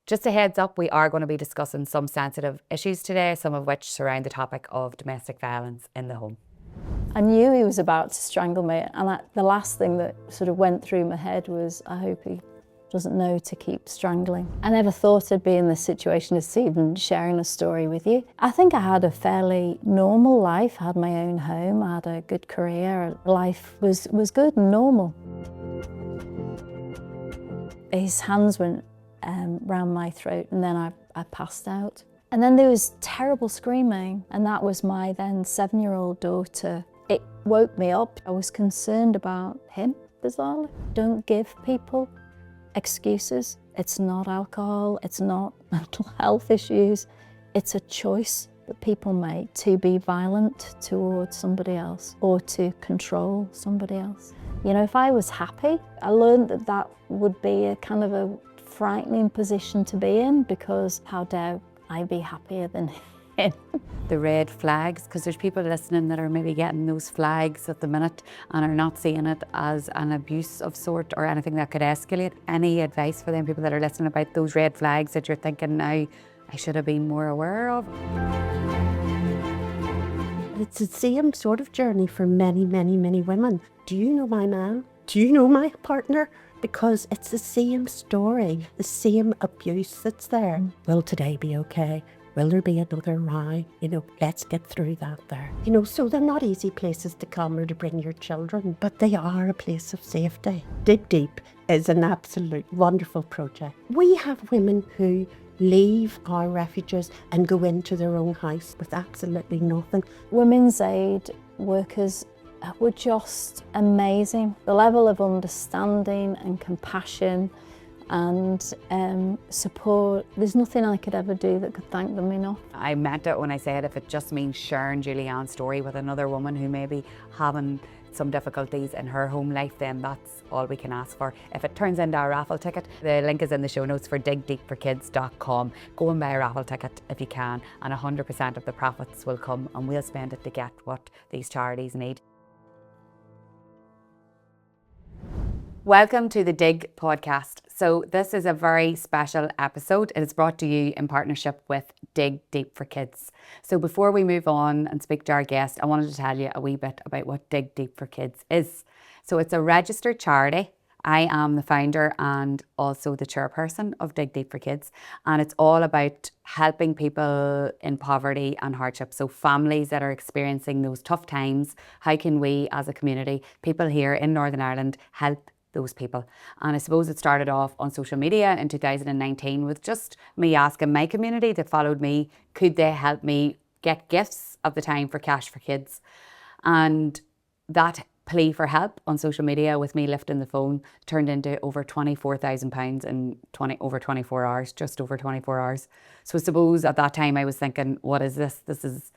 Just a heads up, we are going to be discussing some sensitive issues today, some of which surround the topic of domestic violence in the home. I knew he was about to strangle me, and the last thing that sort of went through my head was, I hope he doesn't know to keep strangling. I never thought I'd be in this situation as even sharing a story with you. I think I had a fairly normal life. I had my own home, I had a good career, life was good and normal. His hands went round my throat, and then I passed out. And then there was terrible screaming, and that was my then 7-year-old daughter. It woke me up. I was concerned about him, bizarrely. Don't give people excuses. It's not alcohol, it's not mental health issues. It's a choice that people make to be violent towards somebody else or to control somebody else. You know, if I was happy, I learned that that would be a kind of a frightening position to be in, because how dare I be happier than him? The red flags, because there's people listening that are maybe getting those flags at the minute and are not seeing it as an abuse of sort or anything that could escalate. Any advice for them people that are listening about those red flags that you're thinking now, I should have been more aware of? It's the same sort of journey for many, many, many women. Do you know my man? Do you know my partner? Because it's the same story, the same abuse that's there. Will today be okay? Will there be another row? You know, let's get through that there. You know, so they're not easy places to come or to bring your children, but they are a place of safety. Dig Deep is an absolute wonderful project. We have women who leave our refuges and go into their own house with absolutely nothing. Women's aid workers were just amazing. The level of understanding and compassion and support, there's nothing I could ever do that could thank them enough. I meant it when I said if it just means sharing Julie-Ann's story with another woman who may be having some difficulties in her home life, then that's all we can ask for. If it turns into a raffle ticket, the link is in the show notes for digdeepforkids.com. Go and buy a raffle ticket if you can, and 100% of the profits will come and we'll spend it to get what these charities need. Welcome to the Digg podcast. So this is a very special episode. It is brought to you in partnership with Digg Deep for Kids. So before we move on and speak to our guest, I wanted to tell you a wee bit about what Digg Deep for Kids is. So it's a registered charity. I am the founder and also the chairperson of Digg Deep for Kids, and it's all about helping people in poverty and hardship. So families that are experiencing those tough times, how can we as a community, people here in Northern Ireland, help those people? And I suppose it started off on social media in 2019 with just me asking my community that followed me, could they help me get gifts of the time for Cash for Kids? And that plea for help on social media with me lifting the phone turned into over £24,000 in over 24 hours, just over 24 hours. So I suppose at that time I was thinking, what is this? This is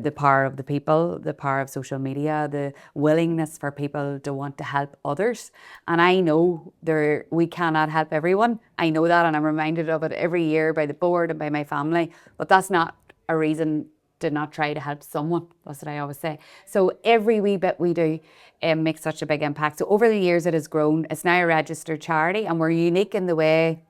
the power of the people, the power of social media, the willingness for people to want to help others. And I know we cannot help everyone. I know that, and I'm reminded of it every year by the board and by my family. But that's not a reason to not try to help someone. That's what I always say. So every wee bit we do makes such a big impact. So over the years it has grown. It's now a registered charity, and we're unique in the way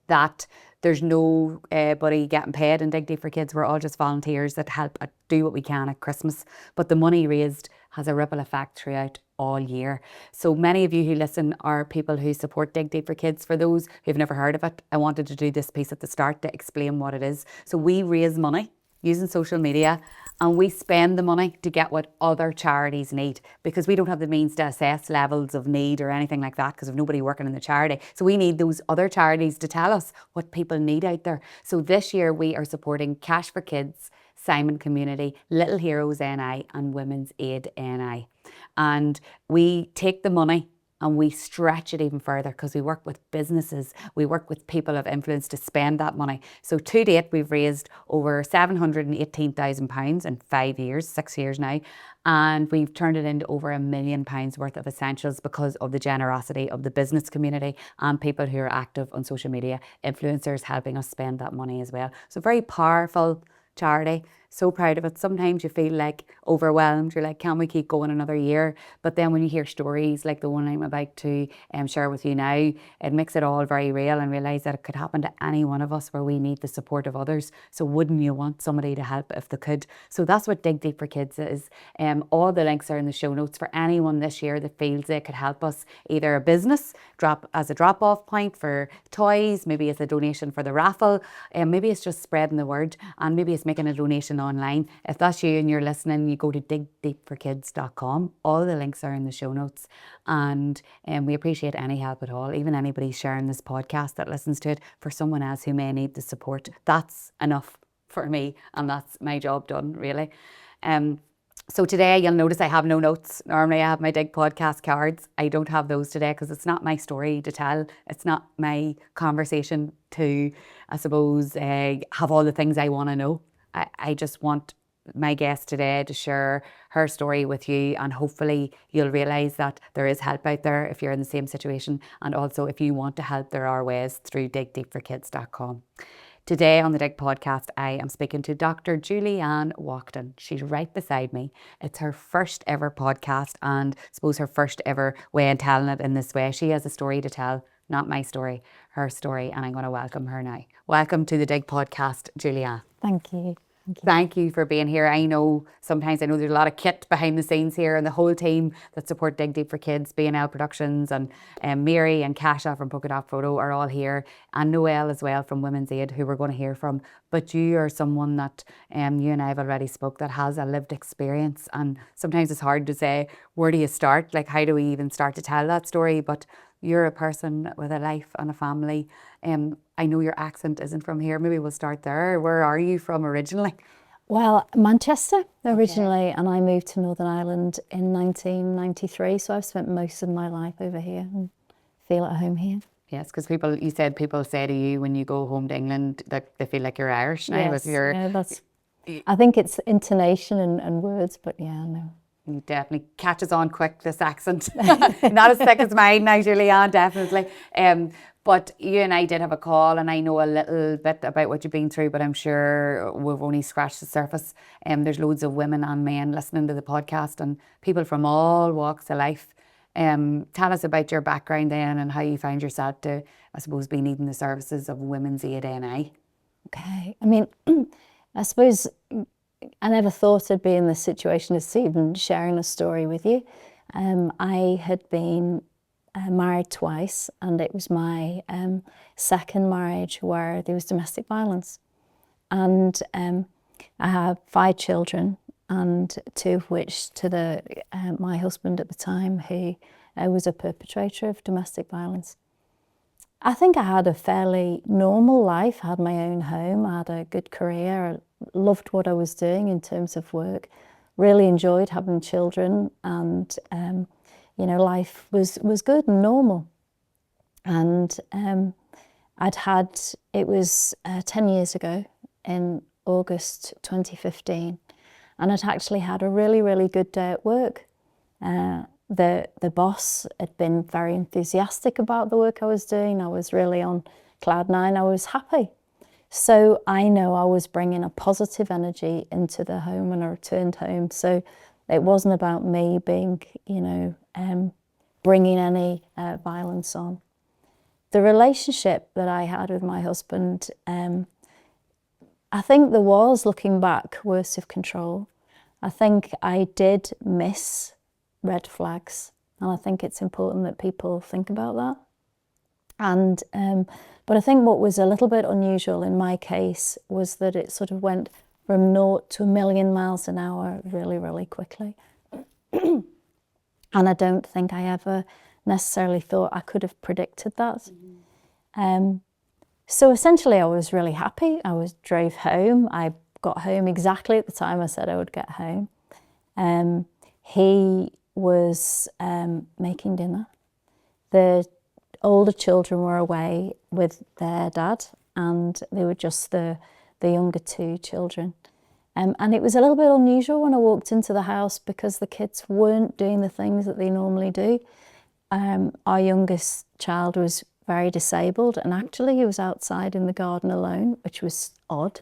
that there's nobody getting paid in Dig Deep for Kids. We're all just volunteers that help do what we can at Christmas. But the money raised has a ripple effect throughout all year. So many of you who listen are people who support Dig Deep for Kids. For those who've never heard of it, I wanted to do this piece at the start to explain what it is. So we raise money using social media, and we spend the money to get what other charities need, because we don't have the means to assess levels of need or anything like that because of nobody working in the charity. So we need those other charities to tell us what people need out there. So this year we are supporting Cash for Kids, Simon Community, Little Heroes NI and Women's Aid NI. And we take the money and we stretch it even further because we work with businesses, we work with people of influence to spend that money. So to date, we've raised over £718,000 in 5 years, 6 years now, and we've turned it into over £1 million worth of essentials because of the generosity of the business community and people who are active on social media, influencers helping us spend that money as well. So very powerful charity. So proud of it. Sometimes you feel like overwhelmed. You're like, can we keep going another year? But then when you hear stories like the one I'm about to share with you now, it makes it all very real, and realise that it could happen to any one of us where we need the support of others. So wouldn't you want somebody to help if they could? So that's what Dig Deep for Kids is. All the links are in the show notes for anyone this year that feels they could help us, either a business as a drop-off point for toys, maybe it's a donation for the raffle, and maybe it's just spreading the word, and maybe it's making a donation online. If that's you and you're listening, you go to digdeepforkids.com. All the links are in the show notes, and we appreciate any help at all, even anybody sharing this podcast that listens to it for someone else who may need the support. That's enough for me, and that's my job done, really. So today you'll notice I have no notes. Normally I have my Digg podcast cards. I don't have those today because it's not my story to tell. It's not my conversation to, I suppose, have all the things I want to know. I just want my guest today to share her story with you, and hopefully you'll realise that there is help out there if you're in the same situation, and also if you want to help, there are ways through digdeepforkids.com. Today on the Digg podcast, I am speaking to Dr. Julie-Ann Walkden. She's right beside me. It's her first ever podcast, and I suppose her first ever way in telling it in this way. She has a story to tell, not my story, her story, and I'm going to welcome her now. Welcome to the Digg podcast, Julie-Ann. Thank you. Thank you for being here. I know there's a lot of kit behind the scenes here, and the whole team that support Dig Deep for Kids, B&L Productions, and Mary and Kasha from Polka Dot Photo are all here, and Noelle as well from Women's Aid, who we're going to hear from. But you are someone that you and I have already spoke that has a lived experience, and sometimes it's hard to say, where do you start? Like, how do we even start to tell that story? But you're a person with a life and a family. I know your accent isn't from here. Maybe we'll start there. Where are you from originally? Well, Manchester originally, and I moved to Northern Ireland in 1993. So I've spent most of my life over here and feel at home here. Yes, because people say to you when you go home to England that they feel like you're Irish now. Yes, I think it's intonation and words, but yeah, no. You definitely catches on quick, this accent. Not as thick as mine now, Julie-Ann, definitely. But you and I did have a call, and I know a little bit about what you've been through, but I'm sure we've only scratched the surface. There's loads of women and men listening to the podcast, and people from all walks of life. Tell us about your background then, and how you found yourself to, I suppose, be needing the services of Women's Aid NI. Okay, I mean, I suppose I never thought I'd be in this situation as even sharing a story with you. I had been married twice, and it was my second marriage where there was domestic violence. And I have 5 children, and 2 of which to my husband at the time, who was a perpetrator of domestic violence. I think I had a fairly normal life. I had my own home, I had a good career, I loved what I was doing in terms of work, really enjoyed having children, and life was good and normal. And it was 10 years ago in August 2015, and I'd actually had a really, really good day at work. The boss had been very enthusiastic about the work I was doing. I was really on cloud 9. I was happy. So I know I was bringing a positive energy into the home when I returned home. So it wasn't about me being, bringing any violence on. The relationship that I had with my husband, I think there was, looking back, coercive control. I think I did miss red flags, and I think it's important that people think about that. And but I think what was a little bit unusual in my case was that it sort of went from 0 to 1,000,000 miles an hour really, really quickly. And I don't think I ever necessarily thought I could have predicted that. So essentially I was really happy. I drove home. I got home exactly at the time I said I would get home. He was making dinner. The older children were away with their dad, and they were just the younger 2 children. And it was a little bit unusual when I walked into the house because the kids weren't doing the things that they normally do. Our youngest child was very disabled, and actually he was outside in the garden alone, which was odd.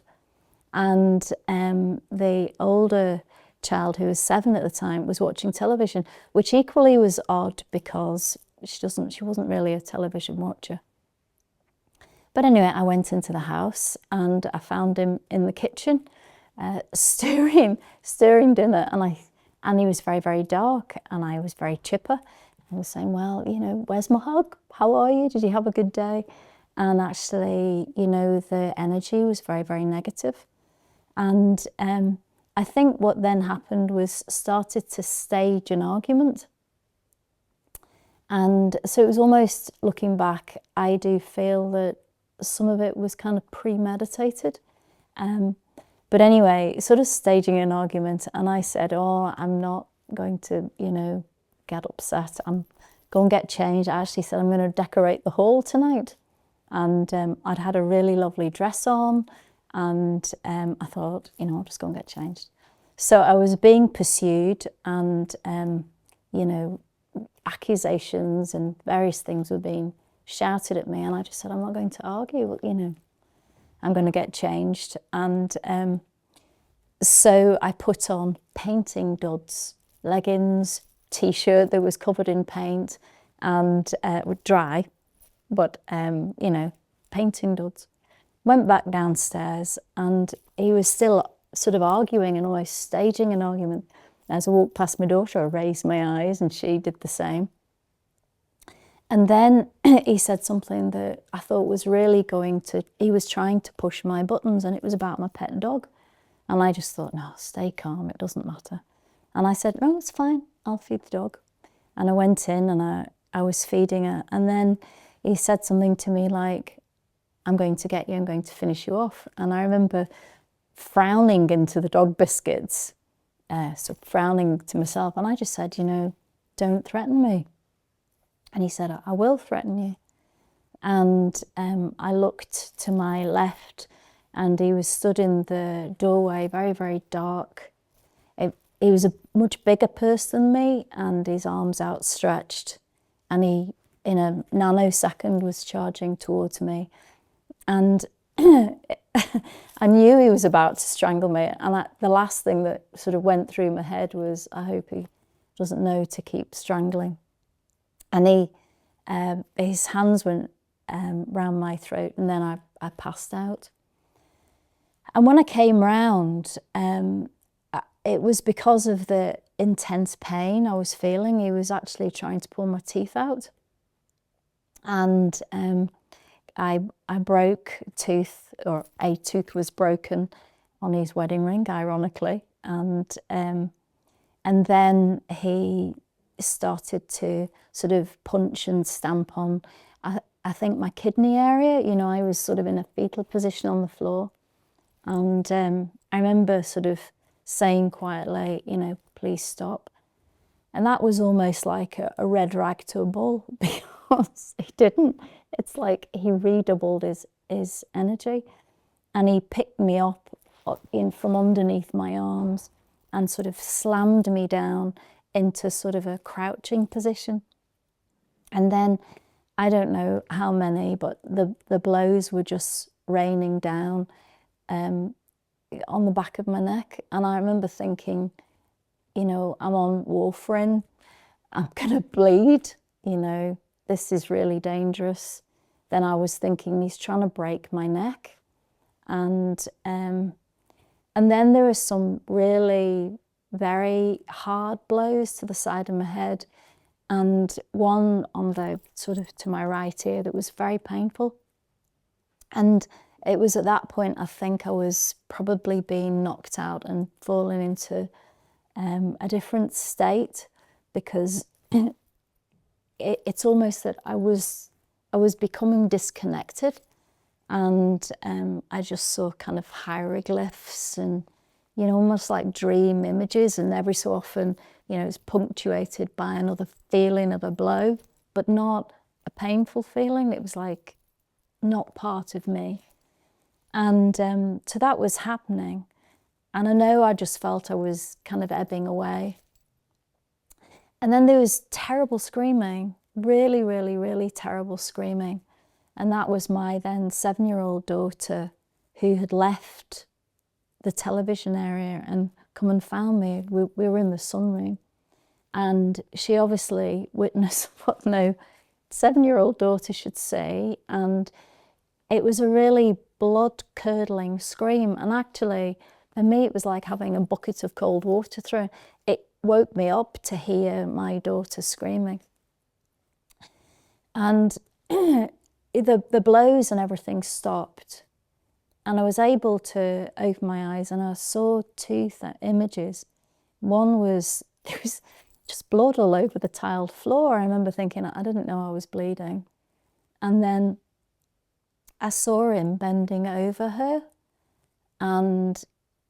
And the older child, who was 7 at the time, was watching television, which equally was odd because she wasn't really a television watcher. But anyway, I went into the house and I found him in the kitchen, stirring dinner, and he was very, very dark, and I was very chipper. I was saying, well, you know, where's my hug? How are you? Did you have a good day? And actually, you know, the energy was very, very negative. And I think what then happened was started to stage an argument. And so it was almost, looking back, I do feel that some of it was kind of premeditated. But anyway, sort of staging an argument, and I said, oh, I'm not going to, you know, get upset. I'm going to get changed. I actually said, I'm going to decorate the hall tonight. And I'd had a really lovely dress on, and I thought, you know, I'll just go and get changed. So I was being pursued, and, you know, accusations and various things were being shouted at me, and I just said, I'm not going to argue, you know, I'm going to get changed. And so I put on painting duds, leggings, t-shirt that was covered in paint and dry, but you know, painting duds. Went back downstairs, and he was still sort of arguing and almost staging an argument. As I walked past my daughter, I raised my eyes, and she did the same. And then he said something that I thought was really he was trying to push my buttons, and it was about my pet dog. And I just thought, no, stay calm, it doesn't matter. And I said, no, it's fine, I'll feed the dog. And I went in, and I was feeding her. And then he said something to me like, I'm going to get you, I'm going to finish you off. And I remember frowning into the dog biscuits, so frowning to myself. And I just said, you know, don't threaten me. And he said, I will threaten you. And I looked to my left, and he was stood in the doorway, very, very dark. He was a much bigger person than me, and his arms outstretched. And he, in a nanosecond, was charging towards me. And I knew he was about to strangle me. And the last thing that sort of went through my head was, I hope he doesn't know to keep strangling. And his hands went round my throat, and then I passed out. And when I came round, it was because of the intense pain I was feeling. He was actually trying to pull my teeth out. And I broke a tooth, or a tooth was broken on his wedding ring, ironically. And then he started to sort of punch and stamp on, I think, my kidney area. You know, I was sort of in a fetal position on the floor. And I remember sort of saying quietly, you know, please stop. And that was almost like a red rag to a bull, because he didn't. It's like he redoubled his energy, and he picked me up in from underneath my arms and sort of slammed me down into sort of a crouching position. And then, I don't know how many, but the blows were just raining down on the back of my neck. And I remember thinking, you know, I'm on warfarin, I'm gonna bleed, you know, this is really dangerous. Then I was thinking, he's trying to break my neck. And then there were some really very hard blows to the side of my head, and one on the sort of to my right ear that was very painful. And it was at that point, I think I was probably being knocked out and falling into a different state, because it's almost that I was becoming disconnected, and I just saw kind of hieroglyphs and, you know, almost like dream images, and every so often, you know, it's punctuated by another feeling of a blow, but not a painful feeling. It was like not part of me. And so that was happening. And I know I just felt I was kind of ebbing away. And then there was terrible screaming, really, really, really terrible screaming. And that was my then 7-year-old daughter, who had left the television area and come and found me. We were in the sunroom, and she obviously witnessed what no 7-year-old daughter should see, and it was a really blood-curdling scream. And actually, for me, it was like having a bucket of cold water thrown. It woke me up to hear my daughter screaming. And the blows and everything stopped. And I was able to open my eyes, and I saw two images. One was, there was just blood all over the tiled floor. I remember thinking, I didn't know I was bleeding. And then I saw him bending over her and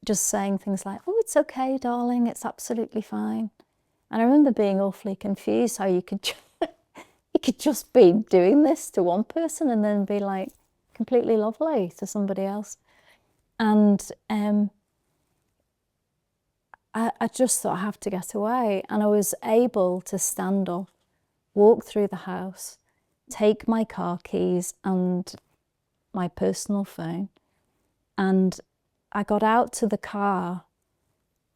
just saying things like, "Oh, it's okay, darling, it's absolutely fine." And I remember being awfully confused how you could just be doing this to one person and then be like completely lovely to somebody else. And I just thought, I have to get away. And I was able to stand up, walk through the house, take my car keys and my personal phone, and I got out to the car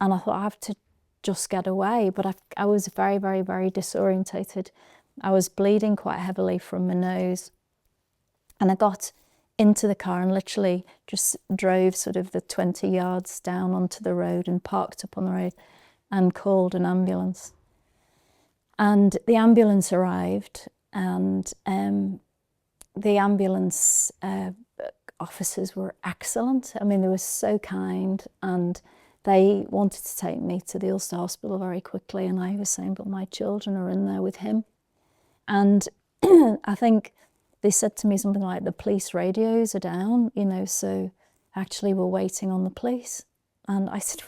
and I thought, I have to just get away. But I was very, very, very disorientated. I was bleeding quite heavily from my nose, and I got into the car and literally just drove sort of the 20 yards down onto the road and parked up on the road and called an ambulance. And the ambulance arrived, and the ambulance officers were excellent. I mean, they were so kind, and they wanted to take me to the Ulster Hospital very quickly. And I was saying, but my children are in there with him. And I think they said to me something like, the police radios are down, you know, so actually we're waiting on the police. And I said,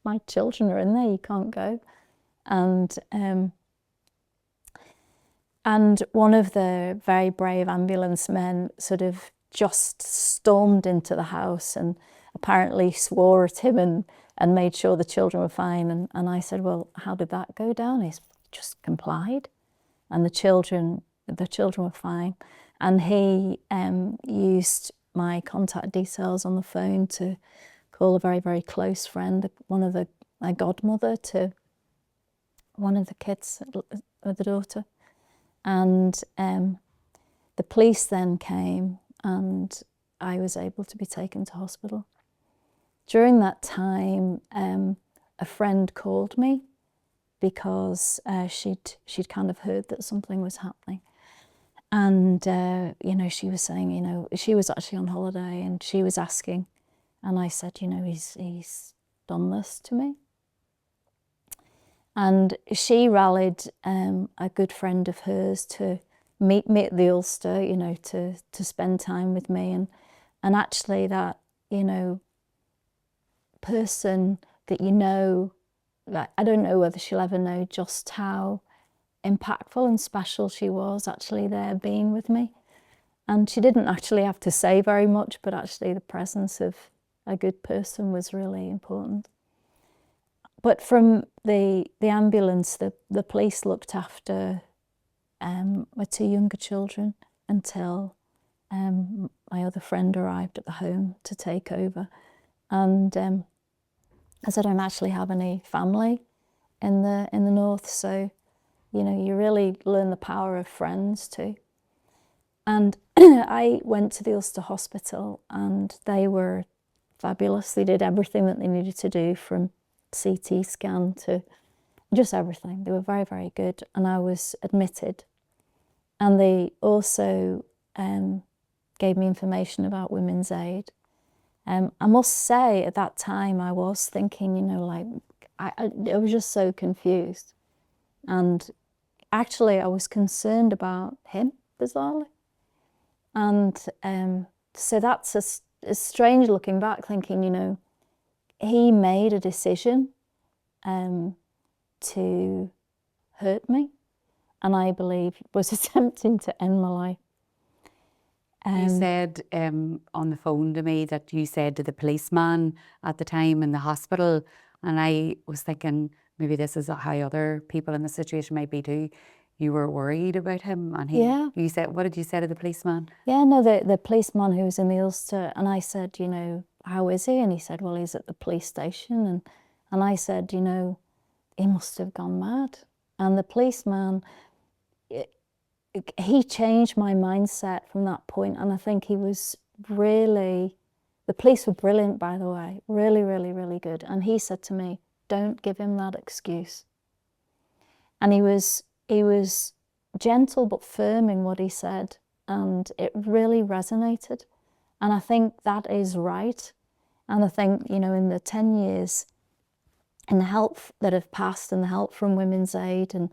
my children are in there, you can't go. And one of the very brave ambulance men sort of just stormed into the house and apparently swore at him and made sure the children were fine. And I said, well, how did that go down? He just complied. And the children were fine. And he used my contact details on the phone to call a very, very close friend, a godmother to one of the kids, the daughter. And the police then came, and I was able to be taken to hospital. During that time, a friend called me because she'd kind of heard that something was happening. And, you know, she was saying, you know, she was actually on holiday, and she was asking, and I said, you know, he's done this to me. And she rallied a good friend of hers to meet me at the Ulster, you know, to spend time with me. And actually that, you know, person that you know, like, I don't know whether she'll ever know just how impactful and special she was actually there being with me. And she didn't actually have to say very much, but actually the presence of a good person was really important. But from the ambulance, the police looked after my two younger children until my other friend arrived at the home to take over. And as I don't actually have any family in the north, so you know, you really learn the power of friends too. And I went to the Ulster Hospital, and they were fabulous. They did everything that they needed to do, from CT scan to just everything. They were very, very good. And I was admitted. And they also gave me information about Women's Aid. I must say, at that time, I was thinking, you know, like, I was just so confused. And actually, I was concerned about him, bizarrely. And so that's a strange looking back, thinking, you know, he made a decision to hurt me, and I believe was attempting to end my life. You said on the phone to me that you said to the policeman at the time in the hospital, and I was thinking maybe this is how other people in the situation might be too. You were worried about him, and you said, what did you say to the policeman? Yeah, no, the policeman who was in the Ulster, and I said, you know, how is he? And he said, well, he's at the police station. And I said, you know, he must have gone mad. And the policeman, he changed my mindset from that point. And I think he was really, the police were brilliant, by the way, really, really, really good. And he said to me, don't give him that excuse. And he was gentle but firm in what he said. And it really resonated. And I think that is right. And I think, you know, in the 10 years and the help that have passed and the help from Women's Aid and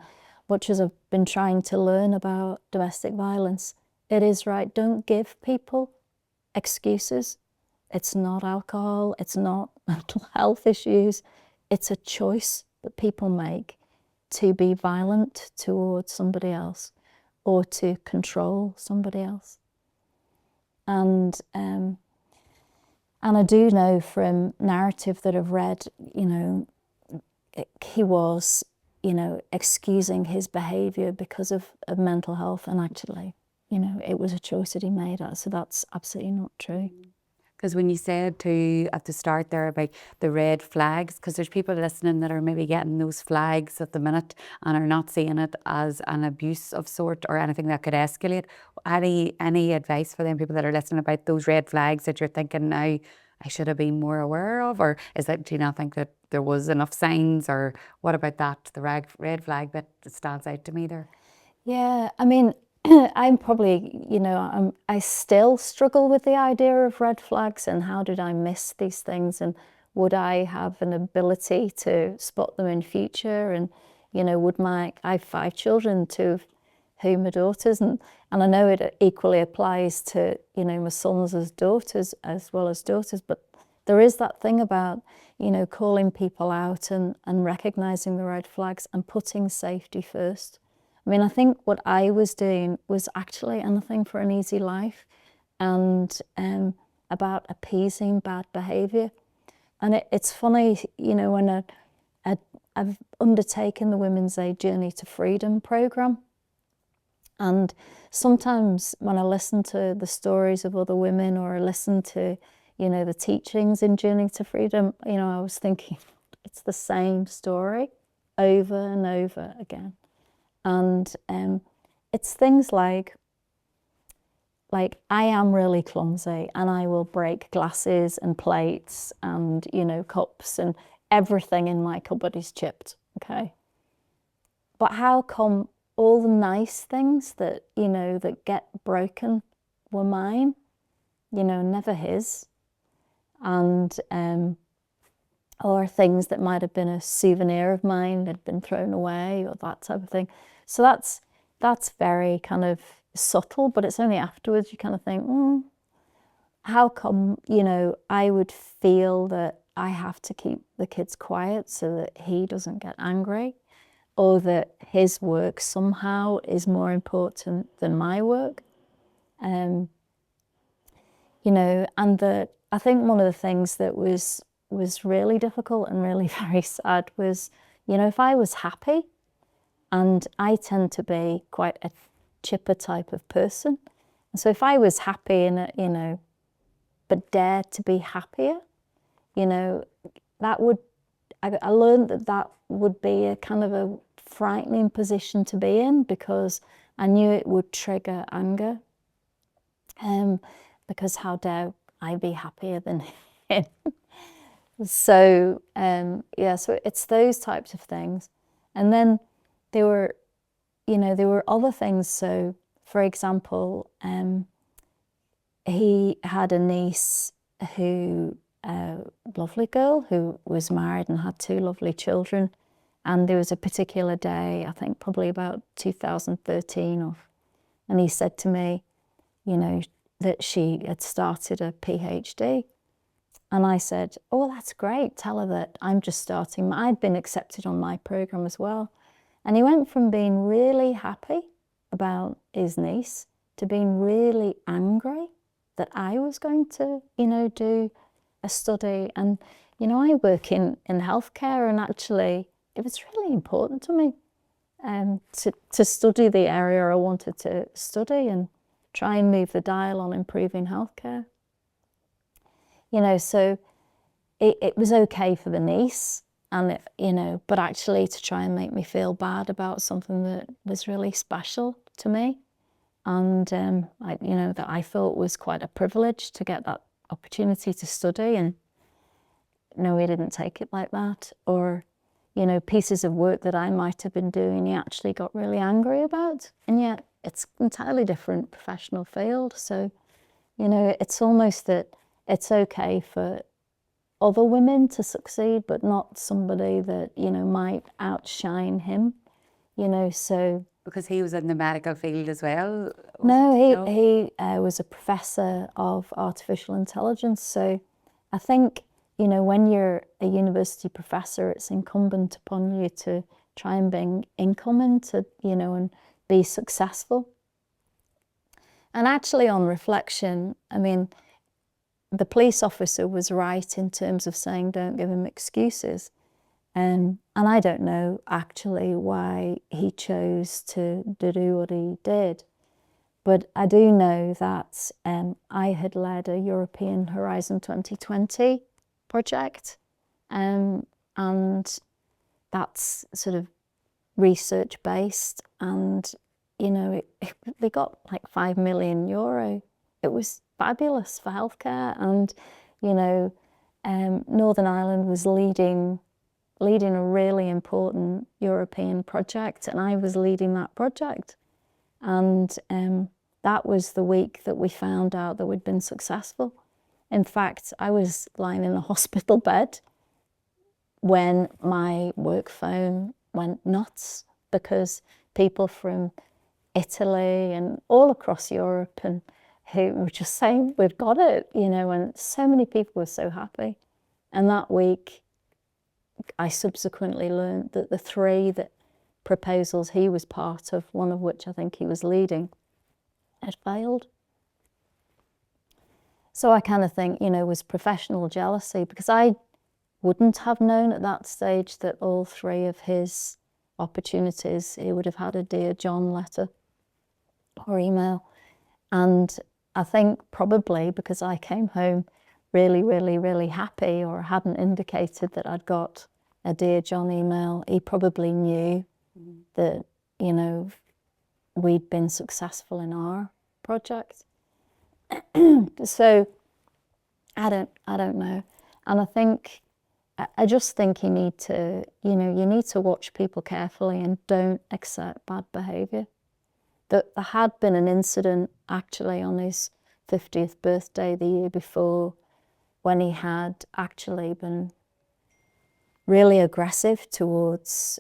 much as I've been trying to learn about domestic violence, it is right. Don't give people excuses. It's not alcohol. It's not mental health issues. It's a choice that people make to be violent towards somebody else or to control somebody else. And I do know from narrative that I've read, you know, he was, you know, excusing his behaviour because of mental health, and actually, you know, it was a choice that he made. So that's absolutely not true. Because when you said at the start there about the red flags, because there's people listening that are maybe getting those flags at the minute and are not seeing it as an abuse of sort or anything that could escalate. Any advice for them people that are listening about those red flags that you're thinking now I should have been more aware of? Or do you not think that there was enough signs? Or what about that, the red flag bit that stands out to me there? Yeah, I mean, I'm probably, you know, I still struggle with the idea of red flags and how did I miss these things, and would I have an ability to spot them in future? And, you know, I have 5 children, 2 of whom are daughters, and I know it equally applies to, you know, my sons as daughters as well as daughters, but there is that thing about, you know, calling people out and recognising the red flags and putting safety first. I mean, I think what I was doing was actually anything for an easy life and about appeasing bad behaviour. And it's funny, you know, when I've undertaken the Women's Aid Journey to Freedom programme, and sometimes when I listen to the stories of other women or I listen to, you know, the teachings in Journey to Freedom, you know, I was thinking it's the same story over and over again. And it's things like I am really clumsy and I will break glasses and plates and, you know, cups, and everything in my cupboard is chipped, okay? But how come all the nice things that, you know, that get broken were mine, you know, never his? And or things that might have been a souvenir of mine that had been thrown away, or that type of thing. So that's very kind of subtle, but it's only afterwards you kind of think, how come, you know, I would feel that I have to keep the kids quiet so that he doesn't get angry, or that his work somehow is more important than my work. You know, and I think one of the things that was really difficult and really very sad was, you know, if I was happy, and I tend to be quite a chipper type of person, and so if I was happy and, you know, but dared to be happier, you know, I learned that would be a kind of a frightening position to be in, because I knew it would trigger anger. Because how dare I be happier than him? So yeah, so it's those types of things. And then there were other things. So for example, he had a niece who, lovely girl who was married and had 2 lovely children. And there was a particular day, I think probably about 2013, and he said to me, you know, that she had started a PhD. And I said, oh, that's great. Tell her that I'm just starting. I'd been accepted on my programme as well. And he went from being really happy about his niece to being really angry that I was going to, you know, do a study. And, you know, I work in healthcare, and actually it was really important to me to study the area I wanted to study and try and move the dial on improving healthcare. You know, so it was okay for the niece, and it, you know, but actually to try and make me feel bad about something that was really special to me, and you know, that I thought was quite a privilege to get that opportunity to study. And no, he didn't take it like that. Or, you know, pieces of work that I might have been doing, he actually got really angry about, and yet it's entirely different professional field. So, you know, it's almost that it's okay for other women to succeed, but not somebody that, you know, might outshine him, you know. So Because he was in the medical field as well? no, he was a professor of artificial intelligence. So I think, you know, when you're a university professor, it's incumbent upon you to try and bring income into, you know, and be successful. And actually, on reflection, I mean, the police officer was right in terms of saying don't give him excuses. And I don't know actually why he chose to do what he did. But I do know that I had led a European Horizon 2020 project, and that's sort of research based, and you know, they got like €5 million. It was fabulous for healthcare, and you know, Northern Ireland was leading a really important European project, and I was leading that project. And that was the week that we found out that we'd been successful. In fact, I was lying in a hospital bed when my work phone went nuts, because people from Italy and all across Europe and who were just saying, we've got it, you know, and so many people were so happy. And that week, I subsequently learned that the 3 proposals he was part of, one of which I think he was leading, had failed. So I kind of think, you know, was professional jealousy, because I wouldn't have known at that stage that all 3 of his opportunities, he would have had a Dear John letter or email. And I think probably because I came home really, really, really happy, or hadn't indicated that I'd got a Dear John email, he probably knew that, you know, we'd been successful in our project. So I don't know. And I just think you need to, you know, you need to watch people carefully and don't accept bad behaviour. There had been an incident actually on his 50th birthday the year before, when he had actually been really aggressive towards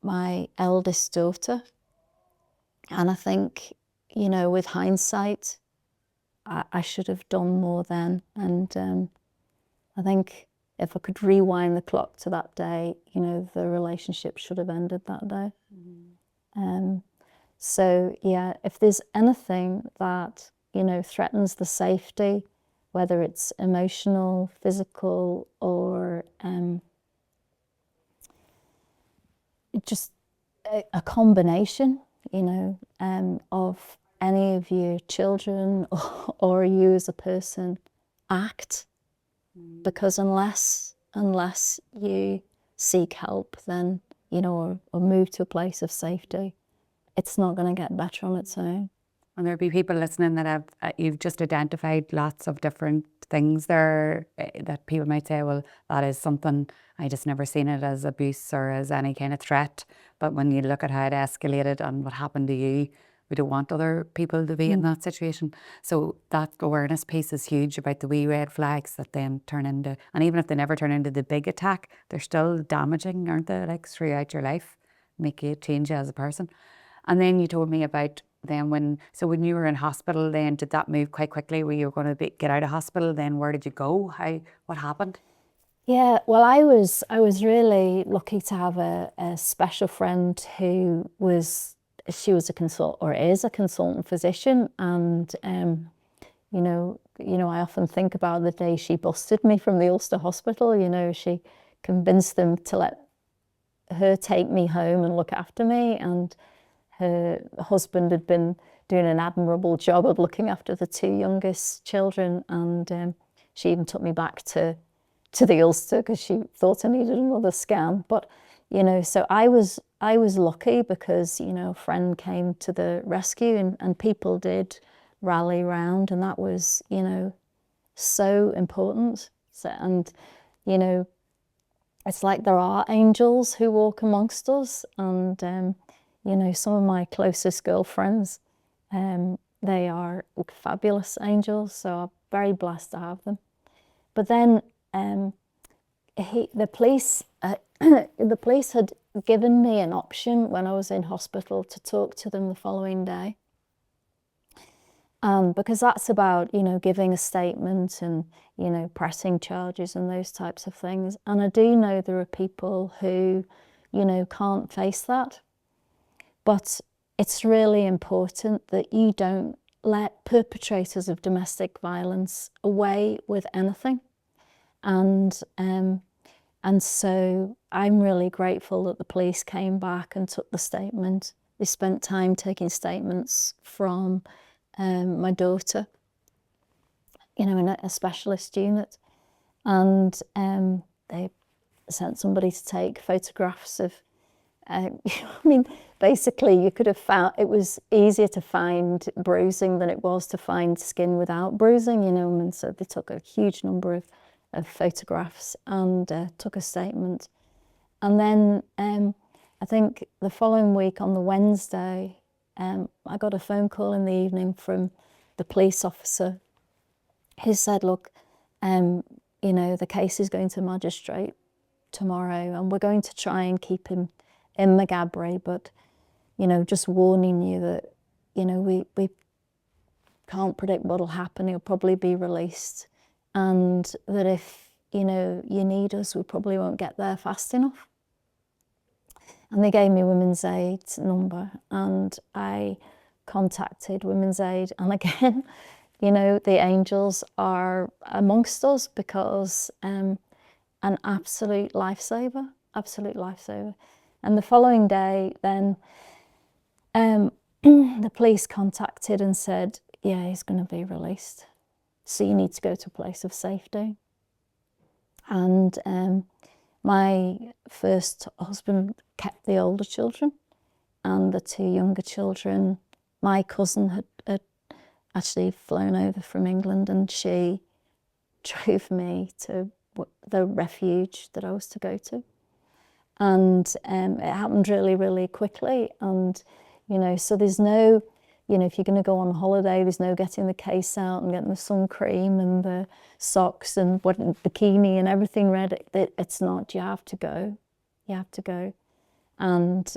my eldest daughter. And I think, you know, with hindsight, I should have done more then. And I think if I could rewind the clock to that day, you know, the relationship should have ended that day. So yeah, if there's anything that, you know, threatens the safety, whether it's emotional, physical, or just a combination, you know, of any of your children or you as a person, act. Because unless you seek help, then, you know, or move to a place of safety, it's not going to get better on its own. And there'll be people listening that have, you've just identified lots of different things there that people might say, well, that is something, I just never seen it as abuse or as any kind of threat. But when you look at how it escalated and what happened to you, we don't want other people to be in that situation. So that awareness piece is huge about the wee red flags that then turn into, and even if they never turn into the big attack, they're still damaging, aren't they, like throughout your life, make you change as a person. And then you told me about then when you were in hospital, then did that move quite quickly where you were going to get out of hospital? Then where did you go? What happened? Yeah, well, I was really lucky to have a special friend who was, she was a consultant, or is a consultant physician, and you know, I often think about the day she busted me from the Ulster Hospital. You know, she convinced them to let her take me home and look after me, and her husband had been doing an admirable job of looking after the 2 youngest children, and she even took me back to the Ulster because she thought I needed another scan. But, you know, so I was lucky because, you know, a friend came to the rescue and people did rally round, and that was, you know, so important. So, and, you know, it's like there are angels who walk amongst us, and, you know, some of my closest girlfriends, they are fabulous angels, so I'm very blessed to have them. But then the police had given me an option when I was in hospital to talk to them the following day. Because that's about, you know, giving a statement and, you know, pressing charges and those types of things. And I do know there are people who, you know, can't face that. But it's really important that you don't let perpetrators of domestic violence away with anything. And so I'm really grateful that the police came back and took the statement. They spent time taking statements from my daughter, you know, in a specialist unit, and they sent somebody to take photographs of, I mean, basically you could have found, it was easier to find bruising than it was to find skin without bruising, you know, and so they took a huge number of photographs and took a statement. And then I think the following week on the Wednesday, I got a phone call in the evening from the police officer who said, look, you know, the case is going to magistrate tomorrow and we're going to try and keep him in Maghaberry, but, you know, just warning you that, you know, we can't predict what'll happen. He'll probably be released, and that if, you know, you need us, we probably won't get there fast enough. And they gave me Women's Aid's number, and I contacted Women's Aid. And again, you know, the angels are amongst us, because an absolute lifesaver. And the following day, then the police contacted and said, yeah, he's going to be released. So you need to go to a place of safety. And my first husband kept the older children, and the two younger children, my cousin had actually flown over from England, and she drove me to the refuge that I was to go to. And it happened really, really quickly. And, you know, so there's no, you know, if you're going to go on holiday, there's no getting the case out and getting the sun cream and the socks and bikini and everything ready. It's not, you have to go. You have to go. And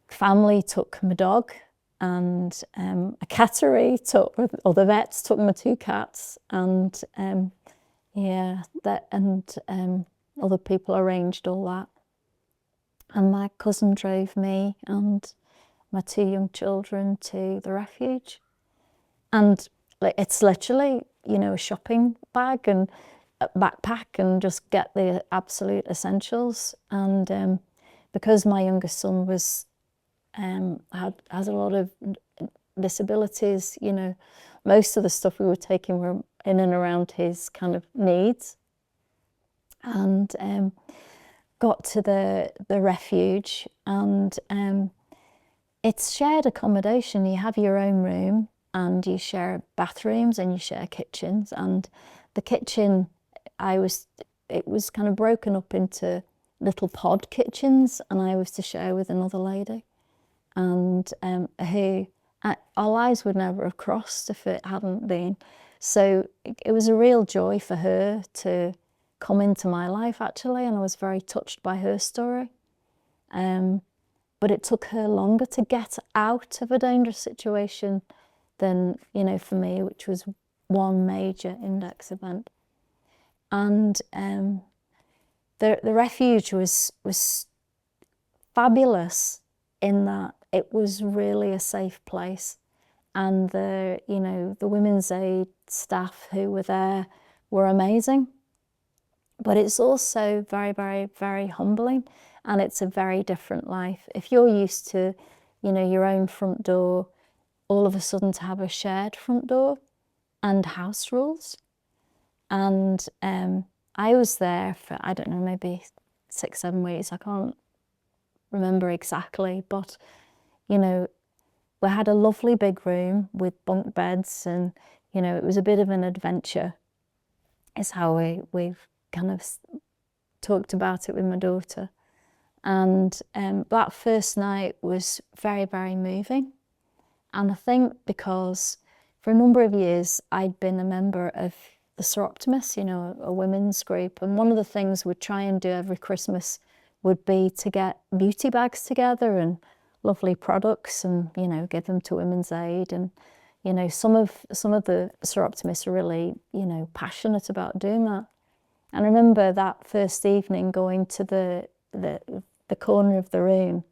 family took my dog, and a cattery took, or the vets took my two cats, and yeah, other people arranged all that. And my cousin drove me and my two young children to the refuge. And it's literally, you know, a shopping bag and a backpack, and just get the absolute essentials. And because my youngest son was has a lot of disabilities, you know, most of the stuff we were taking were in and around his kind of needs. And got to the refuge, and it's shared accommodation. You have your own room, and you share bathrooms, and you share kitchens. And the kitchen, it was kind of broken up into little pod kitchens, and I was to share with another lady, and who our lives would never have crossed if it hadn't been. So it was a real joy for her to come into my life, actually, and I was very touched by her story. But it took her longer to get out of a dangerous situation than, you know, for me, which was one major index event. And the refuge was fabulous in that it was really a safe place, and the Women's Aid staff who were there were amazing. But it's also very, very, very humbling, and it's a very different life. If you're used to, you know, your own front door, all of a sudden to have a shared front door and house rules, And I was there for, I don't know, maybe 6-7 weeks. I can't remember exactly, but you know, we had a lovely big room with bunk beds, and you know, it was a bit of an adventure, is how we've kind of talked about it with my daughter. And that first night was very, very moving. And I think because for a number of years I'd been a member of the Soroptimists, you know, a women's group, and one of the things we'd try and do every Christmas would be to get beauty bags together and lovely products, and you know, give them to Women's Aid. And you know, some of the Soroptimists are really, you know, passionate about doing that. And I remember that first evening going to the corner of the room,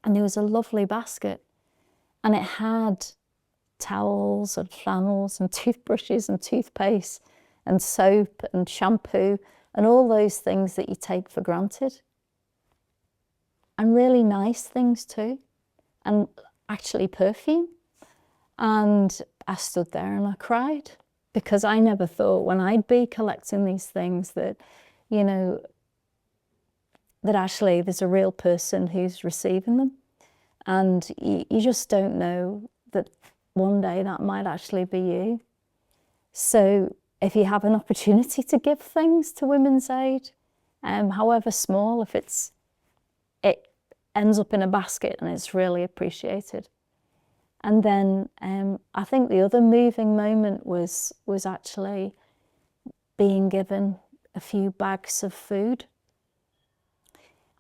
and there was a lovely basket, and it had towels and flannels and toothbrushes and toothpaste and soap and shampoo and all those things that you take for granted. And really nice things too, and actually perfume. And I stood there and I cried, because I never thought when I'd be collecting these things that, you know, that actually there's a real person who's receiving them. And you just don't know that one day that might actually be you. So if you have an opportunity to give things to Women's Aid, however small, if it ends up in a basket, and it's really appreciated. And then I think the other moving moment was actually being given a few bags of food.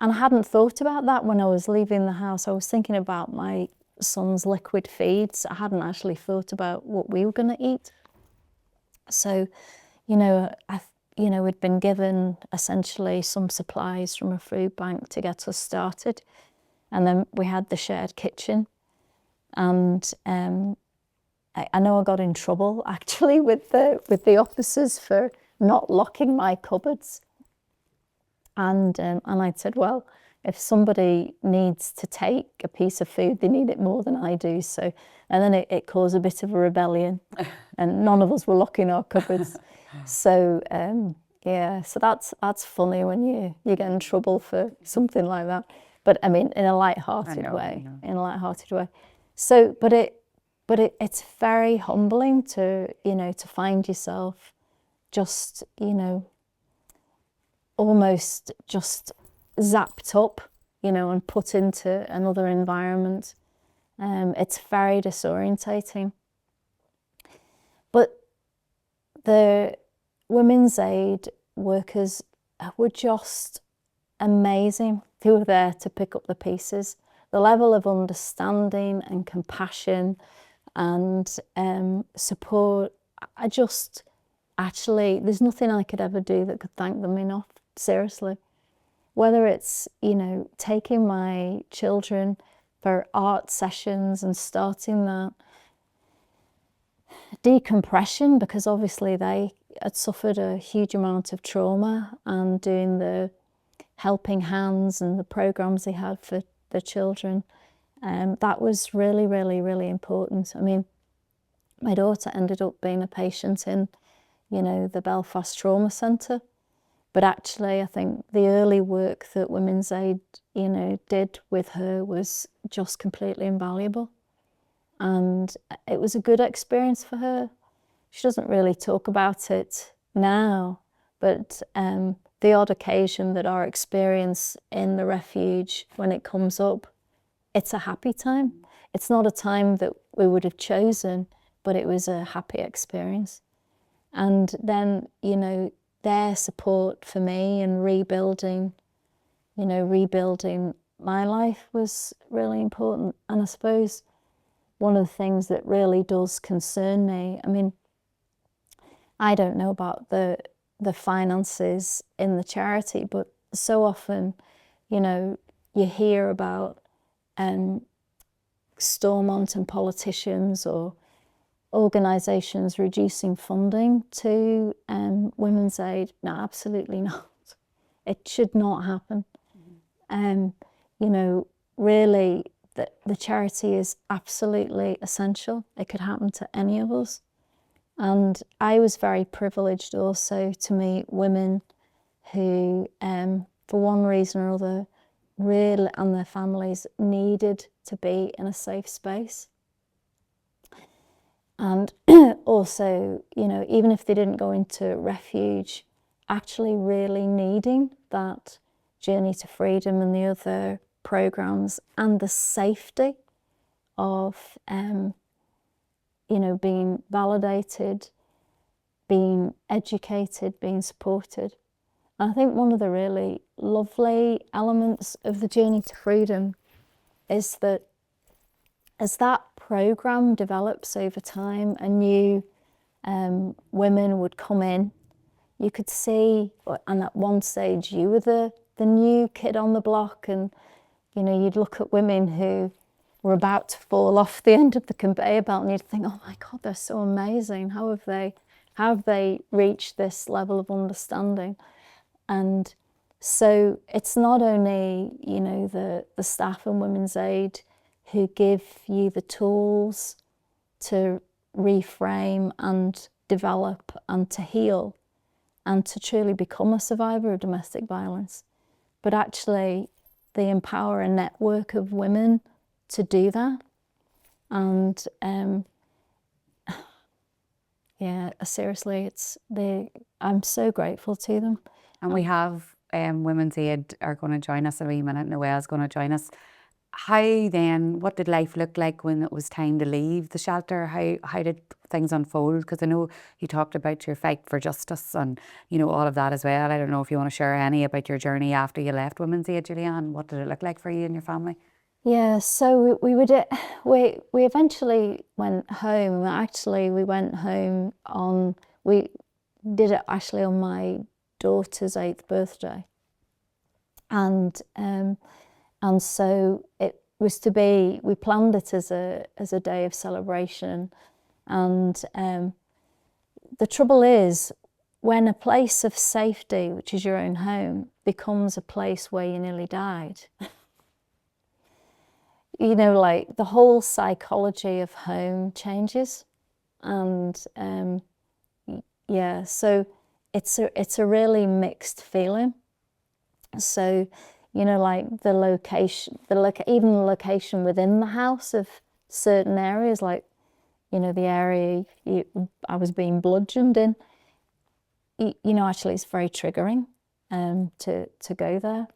And I hadn't thought about that when I was leaving the house. I was thinking about my son's liquid feeds. I hadn't actually thought about what we were going to eat. So, you know, we'd been given essentially some supplies from a food bank to get us started. And then we had the shared kitchen. And I know I got in trouble actually with the officers for not locking my cupboards. And I'd said, well, if somebody needs to take a piece of food, they need it more than I do. So, and then it caused a bit of a rebellion, and none of us were locking our cupboards. So yeah, so that's funny when you get in trouble for something like that. But I mean, in a light-hearted way, in a light-hearted way. So, but it's very humbling to, you know, to find yourself just, you know, almost just zapped up, you know, and put into another environment. It's very disorientating. But the Women's Aid workers were just amazing. They were there to pick up the pieces. The level of understanding and compassion and support, there's nothing I could ever do that could thank them enough, seriously. Whether it's, you know, taking my children for art sessions and starting that decompression, because obviously they had suffered a huge amount of trauma, and doing the helping hands and the programs they had for the children, that was really, really, really important. I mean, my daughter ended up being a patient in, you know, the Belfast Trauma Centre. But actually, I think the early work that Women's Aid, you know, did with her was just completely invaluable. And it was a good experience for her. She doesn't really talk about it now, but the odd occasion that our experience in the refuge, when it comes up, it's a happy time. It's not a time that we would have chosen, but it was a happy experience. And then, you know, their support for me and rebuilding my life was really important. And I suppose one of the things that really does concern me, I mean, I don't know about the finances in the charity, but so often, you know, you hear about Stormont and politicians or organisations reducing funding to Women's Aid. No, absolutely not. It should not happen. You know, really, the charity is absolutely essential. It could happen to any of us. And I was very privileged also to meet women who, for one reason or other, really, and their families, needed to be in a safe space. And also, you know, even if they didn't go into refuge, actually really needing that journey to freedom and the other programs and the safety of, you know, being validated, being educated, being supported. And I think one of the really lovely elements of the journey to freedom is that as that program develops over time and new women would come in, you could see, and at one stage you were the new kid on the block, and you know, you'd look at women who were about to fall off the end of the conveyor belt and you'd think, oh my God, they're so amazing. How have they reached this level of understanding? And so it's not only, you know, the staff and Women's Aid who give you the tools to reframe and develop and to heal and to truly become a survivor of domestic violence, but actually they empower a network of women to do that. And yeah, seriously, I'm so grateful to them. And we have Women's Aid are going to join us in a wee minute. Noelle's going to join us. How then, what did life look like when it was time to leave the shelter? How did things unfold? Because I know you talked about your fight for justice and, you know, all of that as well. I don't know if you want to share any about your journey after you left Women's Aid, Julie-Ann. What did it look like for you and your family? Yeah, so we eventually went home. Actually, we went home we did it actually on my daughter's 8th birthday. And so it was to be, we planned it as a day of celebration. And the trouble is, when a place of safety, which is your own home, becomes a place where you nearly died, you know, like the whole psychology of home changes. And yeah, so it's a really mixed feeling. So, you know, like even the location within the house of certain areas, like, you know, the area I was being bludgeoned in, you know, actually it's very triggering to go there.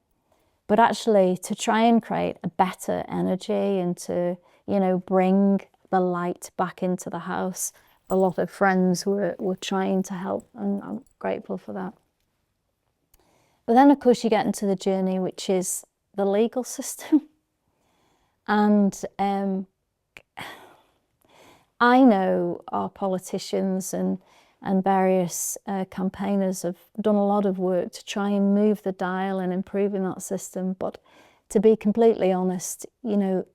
But actually to try and create a better energy and to, you know, bring the light back into the house, a lot of friends were trying to help, and I'm grateful for that. But then, of course, you get into the journey, which is the legal system. And I know our politicians and various campaigners have done a lot of work to try and move the dial and improving that system. But to be completely honest, you know,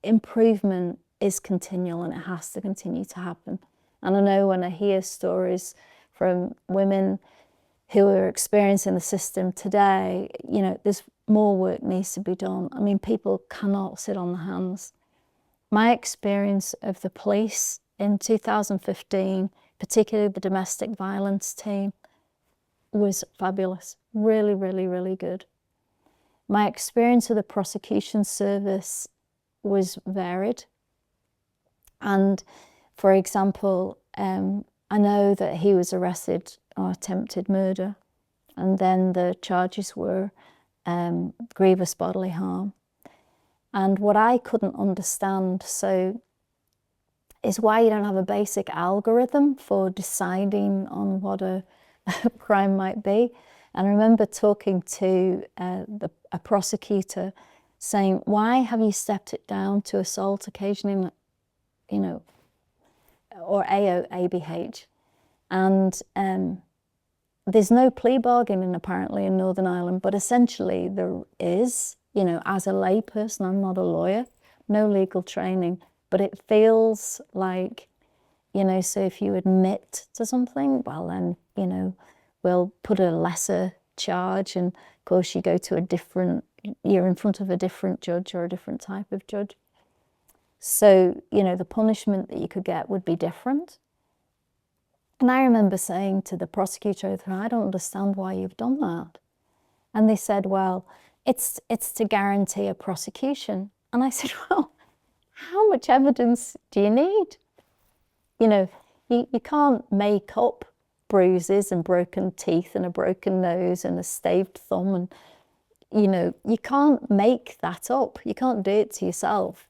improvement is continual and it has to continue to happen. And I know when I hear stories from women who are experiencing the system today, you know, there's more work needs to be done. I mean, people cannot sit on their hands. My experience of the police in 2015, particularly the domestic violence team, was fabulous. Really, really, really good. My experience of the prosecution service was varied. And for example, I know that he was arrested on attempted murder, and then the charges were grievous bodily harm. And what I couldn't understand is why you don't have a basic algorithm for deciding on what a crime might be. And I remember talking to a prosecutor saying, why have you stepped it down to assault occasioning, you know, or ABH? And there's no plea bargaining apparently in Northern Ireland, but essentially there is, you know, as a layperson, I'm not a lawyer, no legal training, but it feels like, you know, so if you admit to something, well then, you know, we'll put a lesser charge, and of course you go to you're in front of a different judge or a different type of judge. So, you know, the punishment that you could get would be different. And I remember saying to the prosecutor, I don't understand why you've done that. And they said, well, it's to guarantee a prosecution. And I said, well, how much evidence do you need? You know, you can't make up bruises and broken teeth and a broken nose and a staved thumb. And, you know, you can't make that up. You can't do it to yourself.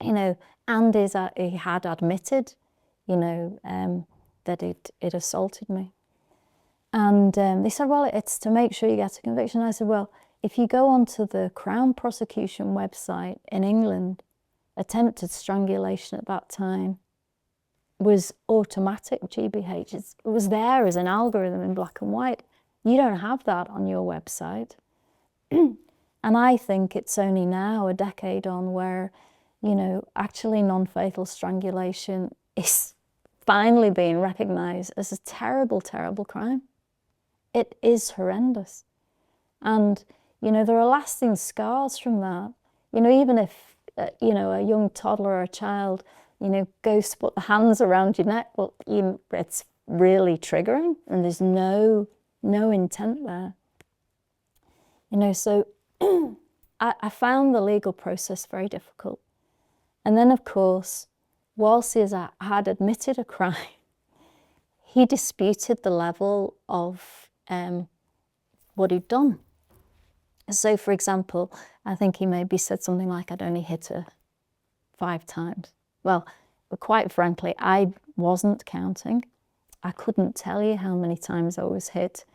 You know, and he had admitted, you know, that it assaulted me. And they said, well, it's to make sure you get a conviction. I said, well, if you go onto the Crown prosecution website in England, attempted strangulation at that time was automatic GBH. It was there as an algorithm in black and white. You don't have that on your website. And I think it's only now, a decade on, where, you know, actually non-fatal strangulation is finally being recognised as a terrible, terrible crime. It is horrendous. And, you know, there are lasting scars from that. You know, even if, you know, a young toddler or a child, you know, goes to put the hands around your neck, well, it's really triggering, and there's no intent there. You know, so I found the legal process very difficult. And then, of course, whilst he had admitted a crime, he disputed the level of what he'd done. So, for example, I think he maybe said something like, I'd only hit her 5 times. Well, quite frankly, I wasn't counting. I couldn't tell you how many times I was hit,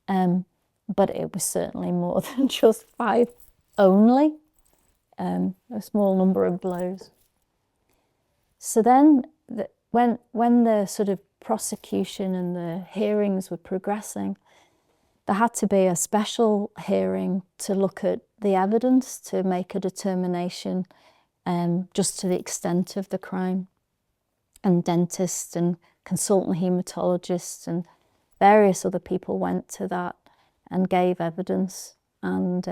but it was certainly more than just 5 only, a small number of blows. So then, when the sort of prosecution and the hearings were progressing, there had to be a special hearing to look at the evidence, to make a determination just to the extent of the crime. And dentists and consultant haematologists and various other people went to that and gave evidence. And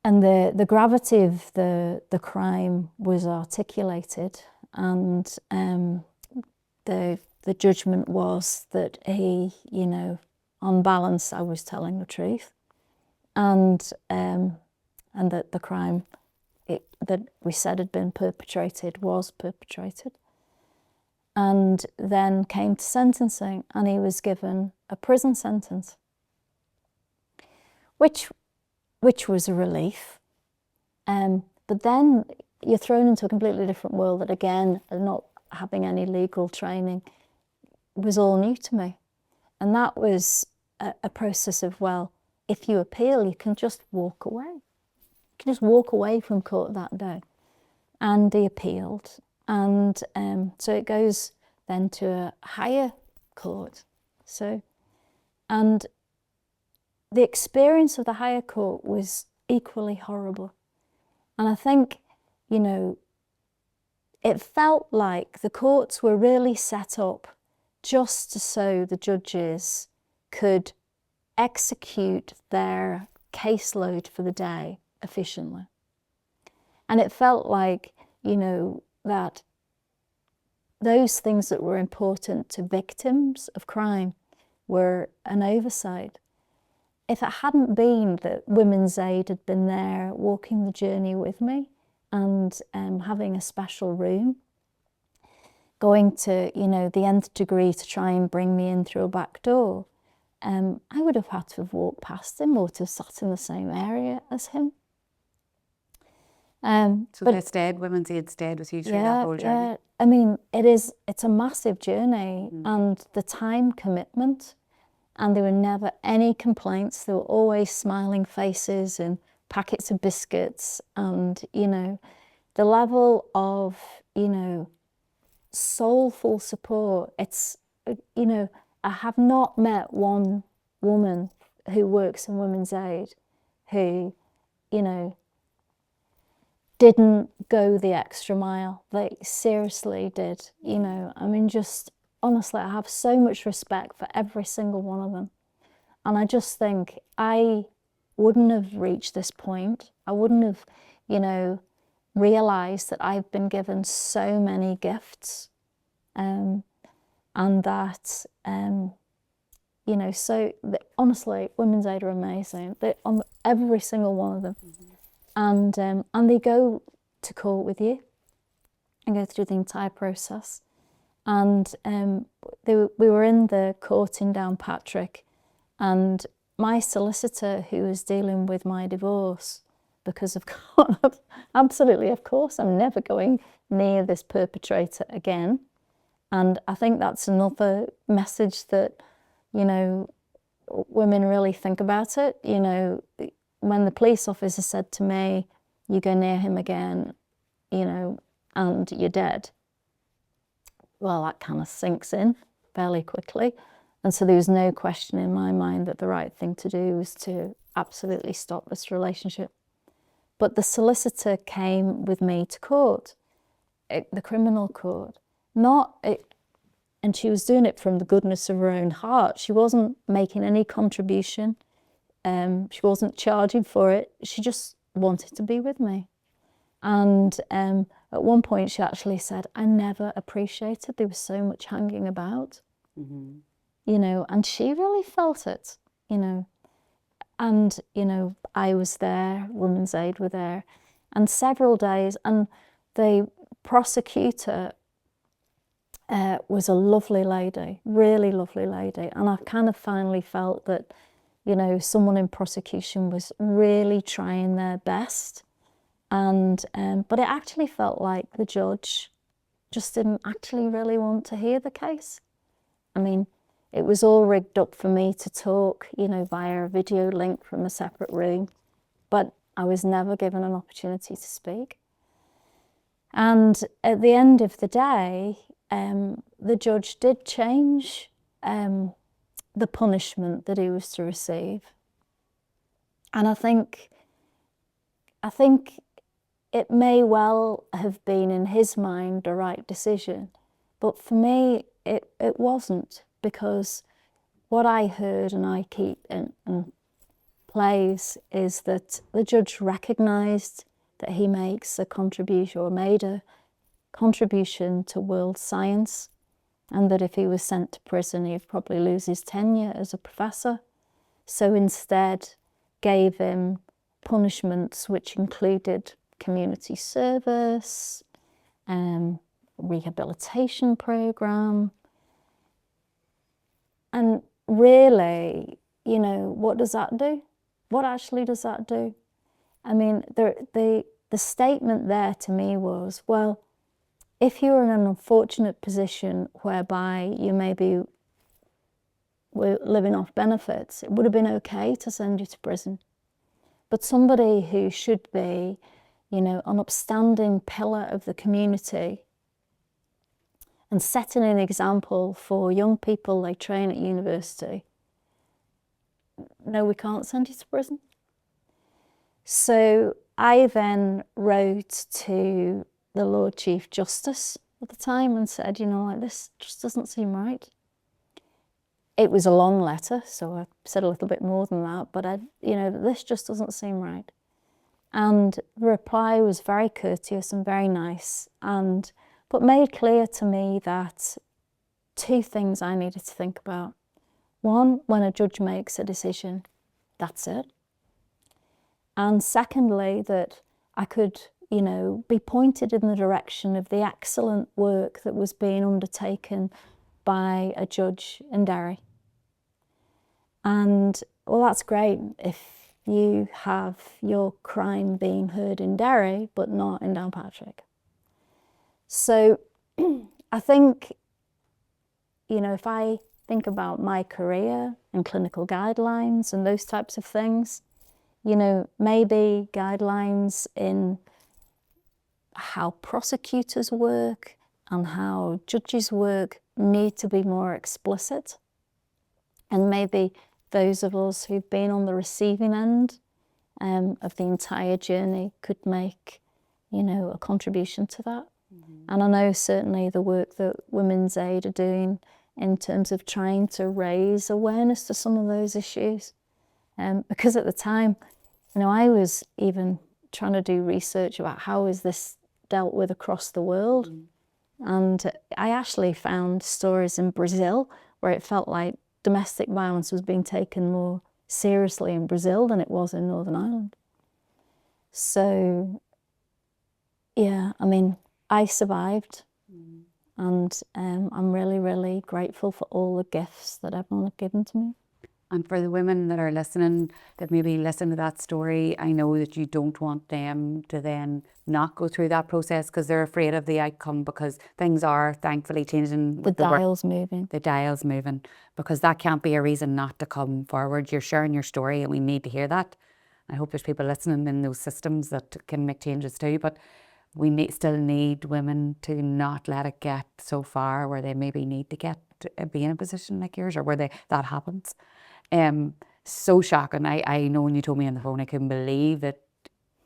the gravity of the crime was articulated, and the judgment was that he, you know, on balance, I was telling the truth, and that the crime that we said had been perpetrated was perpetrated. And then came to sentencing, and he was given a prison sentence, which was a relief. But then you're thrown into a completely different world that, again, not having any legal training, was all new to me. And that was a process of, well, if you appeal, you can just walk away. You can just walk away from court that day. And he appealed. And so it goes then to a higher court. And the experience of the higher court was equally horrible. And I think, you know, it felt like the courts were really set up just so the judges could execute their caseload for the day efficiently. And it felt like, you know, that those things that were important to victims of crime were an oversight. If it hadn't been that Women's Aid had been there walking the journey with me and having a special room, going to, you know, the nth degree to try and bring me in through a back door, I would have had to have walked past him or to have sat in the same area as him. So they stayed, Women's Aid stayed with you through that whole journey? Yeah. I mean, it's a massive journey, and the time commitment, and there were never any complaints. There were always smiling faces and packets of biscuits, and, you know, the level of, you know, soulful support. It's, you know, I have not met one woman who works in Women's Aid who, you know, didn't go the extra mile. They seriously did, you know. I mean, just honestly, I have so much respect for every single one of them. And I just think I wouldn't have reached this point. I wouldn't have, you know, realised that I've been given so many gifts and that, you know, so honestly, Women's Aid are amazing. They on every single one of them, and they go to court with you and go through the entire process. And we were in the court in Downpatrick, and my solicitor, who was dealing with my divorce, because of course, absolutely, of course, I'm never going near this perpetrator again. And I think that's another message that, you know, women really think about it. You know, when the police officer said to me, "You go near him again, you know, and you're dead," well, that kind of sinks in fairly quickly. And so there was no question in my mind that the right thing to do was to absolutely stop this relationship. But the solicitor came with me to court, the criminal court, and she was doing it from the goodness of her own heart. She wasn't making any contribution. She wasn't charging for it. She just wanted to be with me. And at one point she actually said, "I never appreciated there was so much hanging about." You know, and she really felt it, you know. And, you know, I was there, Women's Aid were there, and several days, and the prosecutor was a lovely lady, really lovely lady. And I kind of finally felt that, you know, someone in prosecution was really trying their best. And but it actually felt like the judge just didn't actually really want to hear the case. I mean, it was all rigged up for me to talk, you know, via a video link from a separate room, but I was never given an opportunity to speak. And at the end of the day, the judge did change the punishment that he was to receive. And I think it may well have been in his mind the right decision, but for me it wasn't, because what I heard, and I keep in plays, is that the judge recognised that he makes a contribution, or made a contribution to world science, and that if he was sent to prison he'd probably lose his tenure as a professor. So instead gave him punishments which included community service, rehabilitation program. And really, you know, what does that do? What actually does that do? I mean, the statement there to me was, well, if you're in an unfortunate position whereby you maybe were living off benefits, it would have been okay to send you to prison. But somebody who should be, you know, an upstanding pillar of the community and setting an example for young people they train at university, no, we can't send you to prison. So I then wrote to the Lord Chief Justice at the time and said, you know, like, this just doesn't seem right. It was a long letter, so I said a little bit more than that, but you know, this just doesn't seem right. And the reply was very courteous and very nice, but made clear to me that two things I needed to think about. One, when a judge makes a decision, that's it. And secondly, that I could, you know, be pointed in the direction of the excellent work that was being undertaken by a judge in Derry. And, well, that's great if you have your crime being heard in Derry, but not in Downpatrick. So I think, you know, if I think about my career and clinical guidelines and those types of things, you know, maybe guidelines in how prosecutors work and how judges work need to be more explicit. And maybe those of us who've been on the receiving end of the entire journey could make, you know, a contribution to that. And I know certainly the work that Women's Aid are doing in terms of trying to raise awareness to some of those issues. Because at the time, you know, I was even trying to do research about how is this dealt with across the world. And I actually found stories in Brazil where it felt like domestic violence was being taken more seriously in Brazil than it was in Northern Ireland. So, yeah, I mean, I survived. And I'm really, really grateful for all the gifts that everyone had given to me. And for the women that are listening, that maybe listen to that story, I know that you don't want them to then not go through that process because they're afraid of the outcome, because things are thankfully changing. The dial's moving. The dial's moving, because that can't be a reason not to come forward. You're sharing your story and we need to hear that. I hope there's people listening in those systems that can make changes too, but we still need women to not let it get so far where they maybe need to be in a position like yours, or where that happens. So shocking. I know when you told me on the phone, I couldn't believe that,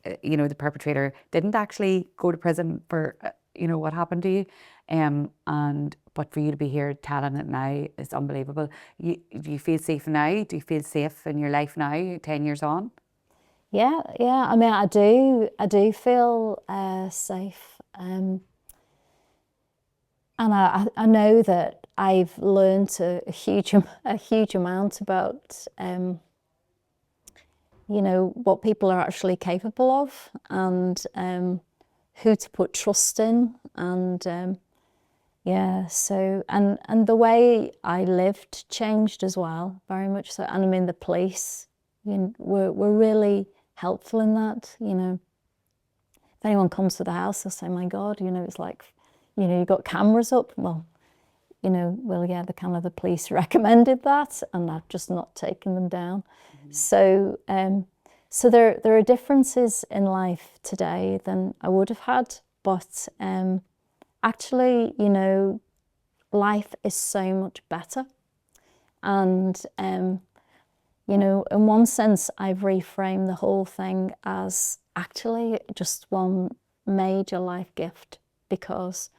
the perpetrator didn't actually go to prison for, what happened to you. But for you to be here telling it now is unbelievable. Do you feel safe now? Do you feel safe in your life now, 10 years on? Yeah. I mean, I do feel safe. And I know that I've learned a huge amount about, what people are actually capable of, and who to put trust in, and so and the way I lived changed as well, very much so. And I mean, the police, were really helpful in that. If anyone comes to the house, they'll say, "My God, it's like, you've got cameras up." Well, yeah, the police recommended that, and I've just not taken them down. So, so there are differences in life today than I would have had, but actually, life is so much better. And, in one sense, I've reframed the whole thing as actually just one major life gift, because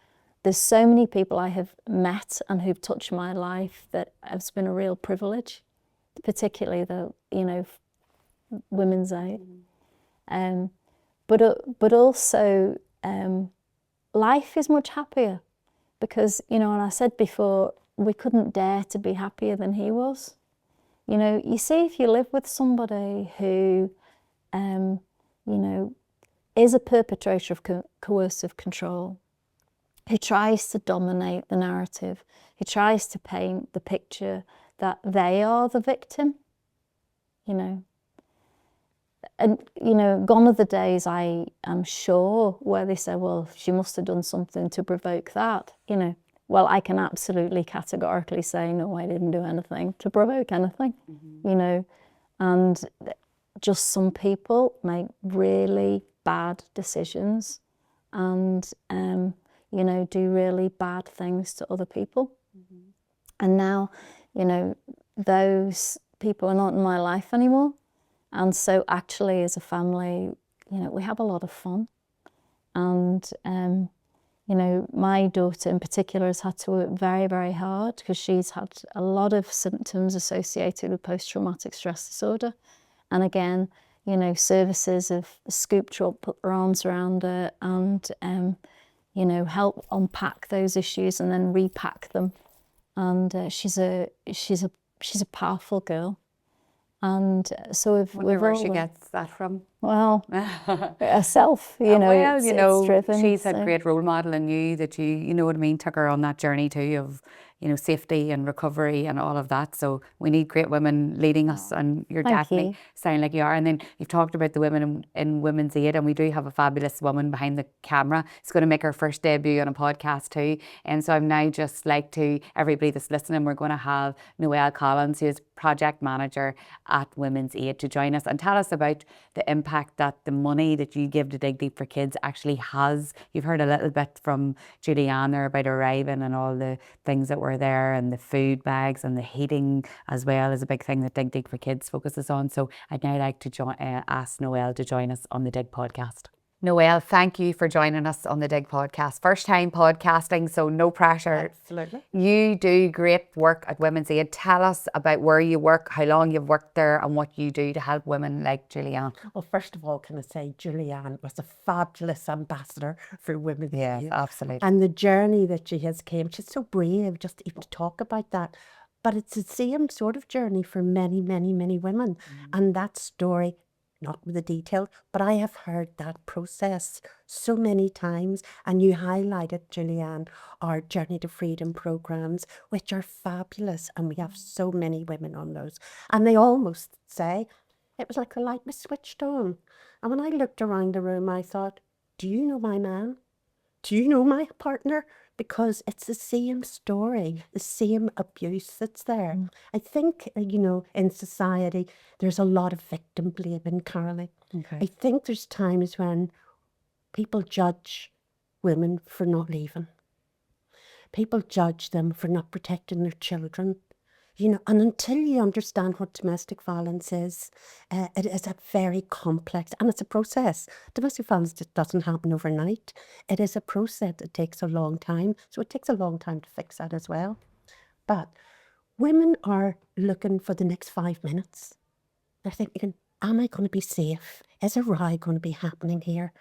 there's so many people I have met and who've touched my life that it's been a real privilege, particularly the, women's aid. But also, life is much happier, because, and I said before, we couldn't dare to be happier than he was. You see, if you live with somebody who, is a perpetrator of coercive control, who tries to dominate the narrative, who tries to paint the picture that they are the victim, And, gone are the days, I am sure, where they say, well, she must have done something to provoke that, Well, I can absolutely categorically say, no, I didn't do anything to provoke anything, And just some people make really bad decisions and, do really bad things to other people. And now, those people are not in my life anymore. And so actually, as a family, we have a lot of fun. And, my daughter in particular has had to work very, very hard, because she's had a lot of symptoms associated with post-traumatic stress disorder. And again, services have scooped her up, put their arms around her, and, help unpack those issues and then repack them. And she's a powerful girl. And so wonder where she gets that from. Well, herself, it's driven. She's a great role model in you, that you know what I mean, took her on that journey too of, safety and recovery and all of that. So we need great women leading us, and you're definitely sound like you are. And then you've talked about the women in Women's Aid, and we do have a fabulous woman behind the camera. It's going to make her first debut on a podcast too. And so I'm now just like to everybody that's listening, we're going to have Noelle Collins, who is project manager at Women's Aid, to join us and tell us about the impact that the money that you give to Digg Deep for Kids actually has. You've heard a little bit from Julie-Ann there about arriving and all the things that were there, and the food bags and the heating as well is a big thing that Digg Deep for Kids focuses on. So I'd now like to ask Noelle to join us on the Digg podcast. Noelle, thank you for joining us on the Digg podcast. First time podcasting, so no pressure. Absolutely. You do great work at Women's Aid. Tell us about where you work, how long you've worked there, and what you do to help women like Julie-Ann. Well, first of all, can I say Julie-Ann was a fabulous ambassador for Women's Aid. Absolutely. And the journey that she has came, she's so brave just even to talk about that. But it's the same sort of journey for many, many, many women. And that story, not with the detail, but I have heard that process so many times. And you highlighted, Julie-Ann, our Journey to Freedom programs, which are fabulous. And we have so many women on those. And they almost say, it was like the light was switched on. And when I looked around the room, I thought, do you know my man? Do you know my partner? Because it's the same story, the same abuse that's there. I think, in society, there's a lot of victim blaming, Caroline. I think there's times when people judge women for not leaving. People judge them for not protecting their children. And until you understand what domestic violence is, it is a very complex, and it's a process. Domestic violence just doesn't happen overnight. It is a process that takes a long time. So it takes a long time to fix that as well. But women are looking for the next 5 minutes. They're thinking, am I going to be safe? Is a row going to be happening here?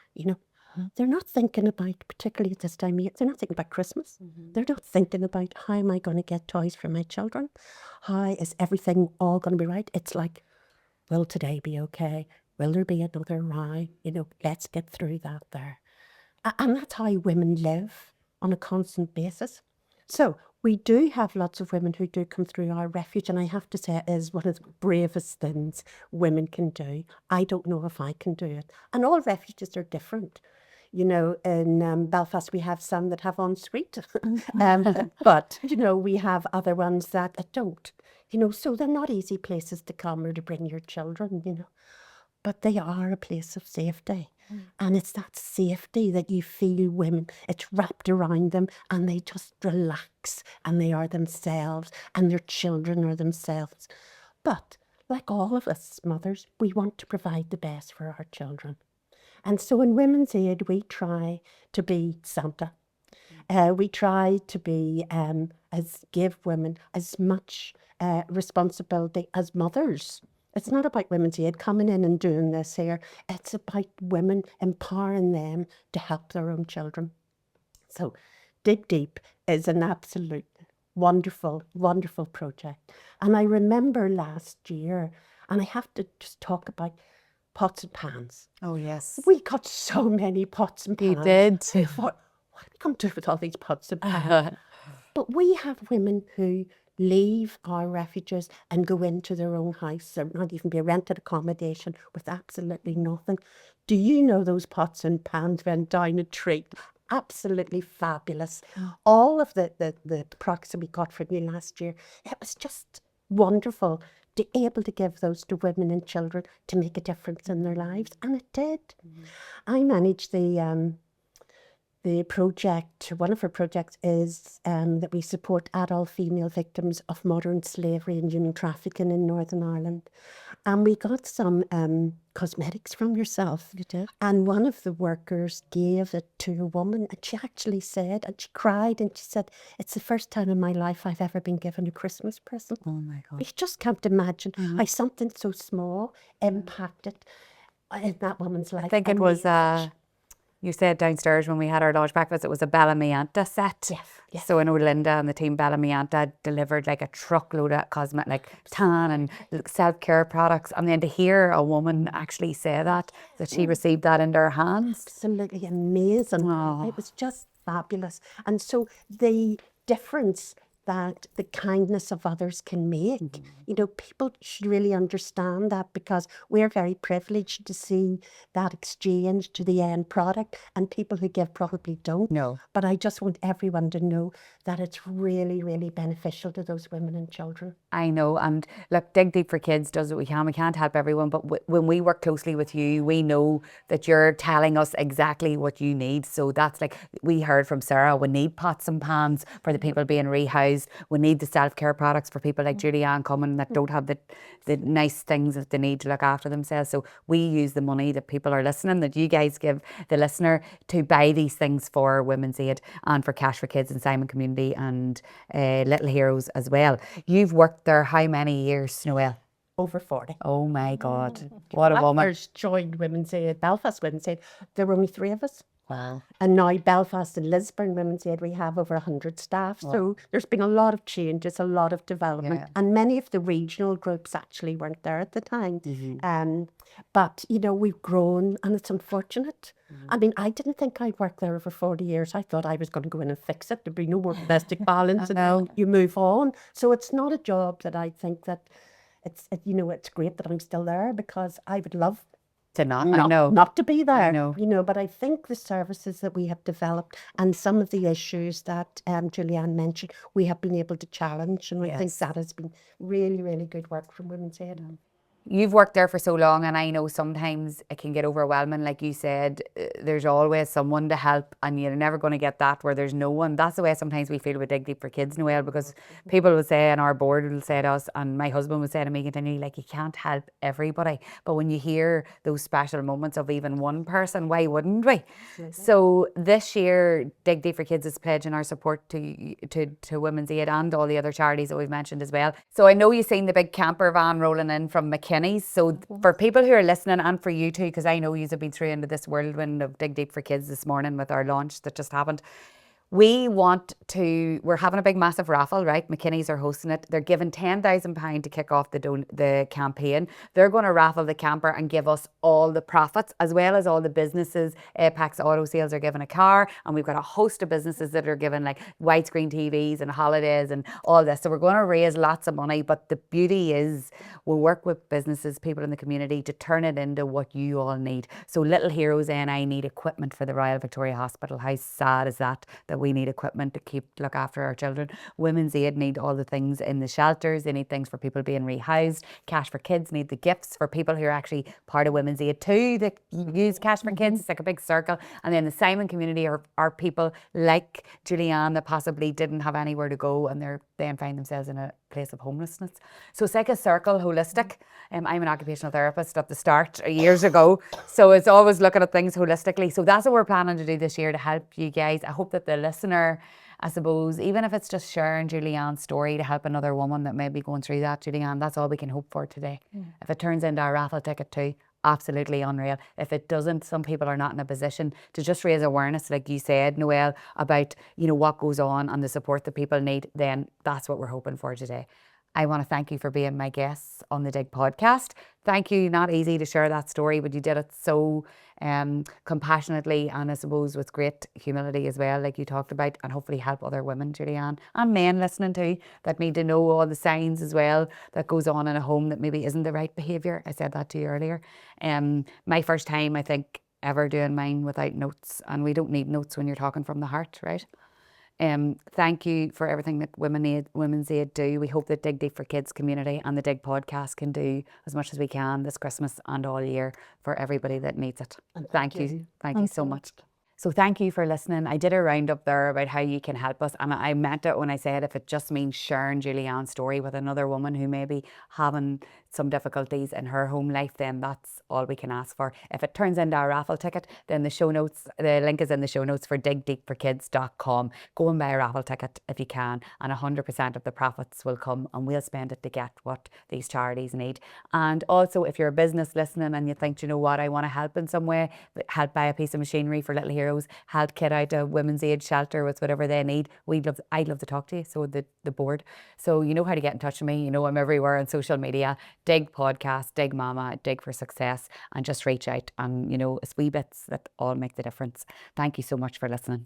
They're not thinking about, particularly at this time of year, they're not thinking about Christmas. They're not thinking about, how am I going to get toys for my children? How is everything all going to be right? It's like, will today be okay? Will there be another row? Let's get through that there. And that's how women live on a constant basis. So we do have lots of women who do come through our refuge, and I have to say it is one of the bravest things women can do. I don't know if I can do it. And all refuges are different. In Belfast, we have some that have ensuite, but, we have other ones that don't, so they're not easy places to come or to bring your children, but they are a place of safety. And it's that safety that you feel women, it's wrapped around them and they just relax and they are themselves and their children are themselves. But like all of us mothers, we want to provide the best for our children. And so in Women's Aid, we try to be Santa. We try to be, give women as much responsibility as mothers. It's not about Women's Aid coming in and doing this here. It's about women empowering them to help their own children. So Digg Deep is an absolute wonderful, wonderful project. And I remember last year, and I have to just talk about pots and pans. Oh, yes. We got so many pots and pans. You did. I thought, what are we going to do with all these pots and pans? But we have women who leave our refuges and go into their own house, or not even be rented accommodation with absolutely nothing. Do you know those pots and pans went down a treat? Absolutely fabulous. All of the products that we got from you last year, it was just wonderful to be able to give those to women and children to make a difference in their lives, and it did. I managed the project. One of our projects is that we support adult female victims of modern slavery and human trafficking in Northern Ireland. And we got some cosmetics from yourself. You did? And one of the workers gave it to a woman, and she actually said, and she cried, and she said, it's the first time in my life I've ever been given a Christmas present. Oh my God. You just can't imagine how something so small impacted in that woman's life. I think it was, you said downstairs when we had our large breakfast, it was a Bellamianta set. Yes. So I know Linda and the team Bellamianta delivered like a truckload of cosmetic, like tan and self-care products. And then to hear a woman actually say that she received that into her hands. Absolutely amazing. Oh. It was just fabulous. And so the difference that the kindness of others can make, people should really understand that, because we're very privileged to see that exchange to the end product, and people who give probably don't. No. But I just want everyone to know that it's really, really beneficial to those women and children. I know, and look, Digg Deep for Kids does what we can. We can't help everyone, but when we work closely with you, we know that you're telling us exactly what you need. So that's like, we heard from Sarah, we need pots and pans for the people being rehoused. rehoused. We need the self-care products for people like Julie-Ann coming that don't have the nice things that they need to look after themselves. So we use the money that people are listening, that you guys give the listener, to buy these things for Women's Aid and for Cash for Kids and Simon Community and Little Heroes as well. You've worked there how many years, Noelle? Over 40. Oh my God, what a woman. First joined Women's Aid, Belfast Women's Aid. There were only 3 of us. Wow. And now Belfast and Lisburn Women's Aid, we have over 100 staff. Wow. So there's been a lot of changes, a lot of development. Yeah. And many of the regional groups actually weren't there at the time. But, you know, we've grown and it's unfortunate. I mean, I didn't think I'd work there over 40 years. I thought I was going to go in and fix it. There'd be no more domestic violence. And then you move on. So it's not a job that I think that you know, it's great that I'm still there, because I would love to not to be there. I know. You know, but I think the services that we have developed and some of the issues that Julie-Ann mentioned, we have been able to challenge, and I think that has been really, really good work from Women's Aid. You've worked there for so long, and I know sometimes it can get overwhelming. Like you said, there's always someone to help, and you're never going to get that where there's no one. That's the way sometimes we feel with Digg Deep for Kids, Noelle, because people will say, and our board will say to us, and my husband will say to me continually, like, you can't help everybody. But when you hear those special moments of even one person, why wouldn't we? So this year, Digg Deep for Kids is pledging our support to Women's Aid and all the other charities that we've mentioned as well. So I know you've seen the big camper van rolling in from McKinney's. So for people who are listening, and for you too, because I know you've been through into this whirlwind of Digg Deep for Kids this morning with our launch that just happened. We're having a big massive raffle, right? McKinney's are hosting it. They're giving £10,000 to kick off the campaign. They're going to raffle the camper and give us all the profits, as well as all the businesses. Apex Auto Sales are giving a car, and we've got a host of businesses that are giving like widescreen TVs and holidays and all this. So we're going to raise lots of money, but the beauty is we'll work with businesses, people in the community, to turn it into what you all need. So Little Heroes NI need equipment for the Royal Victoria Hospital. How sad is that we need equipment to look after our children? Women's Aid need all the things in the shelters. They need things for people being rehoused. Cash for Kids need the gifts for people who are actually part of Women's Aid too, that use Cash for Kids. It's like a big circle. And then the Simon Community are people like Julie-Ann that possibly didn't have anywhere to go, and they're then find themselves in a place of homelessness. So it's like a circle, holistic. I'm an occupational therapist at the start years ago, so it's always looking at things holistically. So that's what we're planning to do this year to help you guys. I hope that the listener, I suppose, even if it's just sharing Julie-Ann's story to help another woman that may be going through that, Julie-Ann, that's all we can hope for today. If it turns into a raffle ticket too, absolutely unreal. If it doesn't, some people are not in a position to just raise awareness, like you said, Noelle, about, you know, what goes on and the support that people need, then that's what we're hoping for today. I want to thank you for being my guests on the Digg podcast. Thank you. Not easy to share that story, but you did it so compassionately, and I suppose with great humility as well, like you talked about, and hopefully help other women, Julie-Ann, and men listening too, that need to know all the signs as well that goes on in a home that maybe isn't the right behaviour. I said that to you earlier. My first time, I think, ever doing mine without notes, and we don't need notes when you're talking from the heart, right? Thank you for everything that Women's Aid do. We hope that Digg Deep for Kids community and the Digg podcast can do as much as we can this Christmas and all year for everybody that needs it. And thank you. Thank you so much. So thank you for listening. I did a roundup there about how you can help us, and I meant it when I said if it just means sharing Julie-Ann's story with another woman who may be having some difficulties in her home life, then that's all we can ask for. If it turns into a raffle ticket, then the show notes, the link is in the show notes for digdeepforkids.com. Go and buy a raffle ticket if you can, and 100% of the profits will come, and we'll spend it to get what these charities need. And also, if you're a business listening and you think, you know what, I want to help in some way, help buy a piece of machinery for Little Heroes, help kid out a Women's Aid shelter with whatever they need, I'd love to talk to you. So the board. So you know how to get in touch with me. You know I'm everywhere on social media. Digg Podcast, Digg Mama, Digg for Success, and just reach out, and you know, it's wee bits that all make the difference. Thank you so much for listening.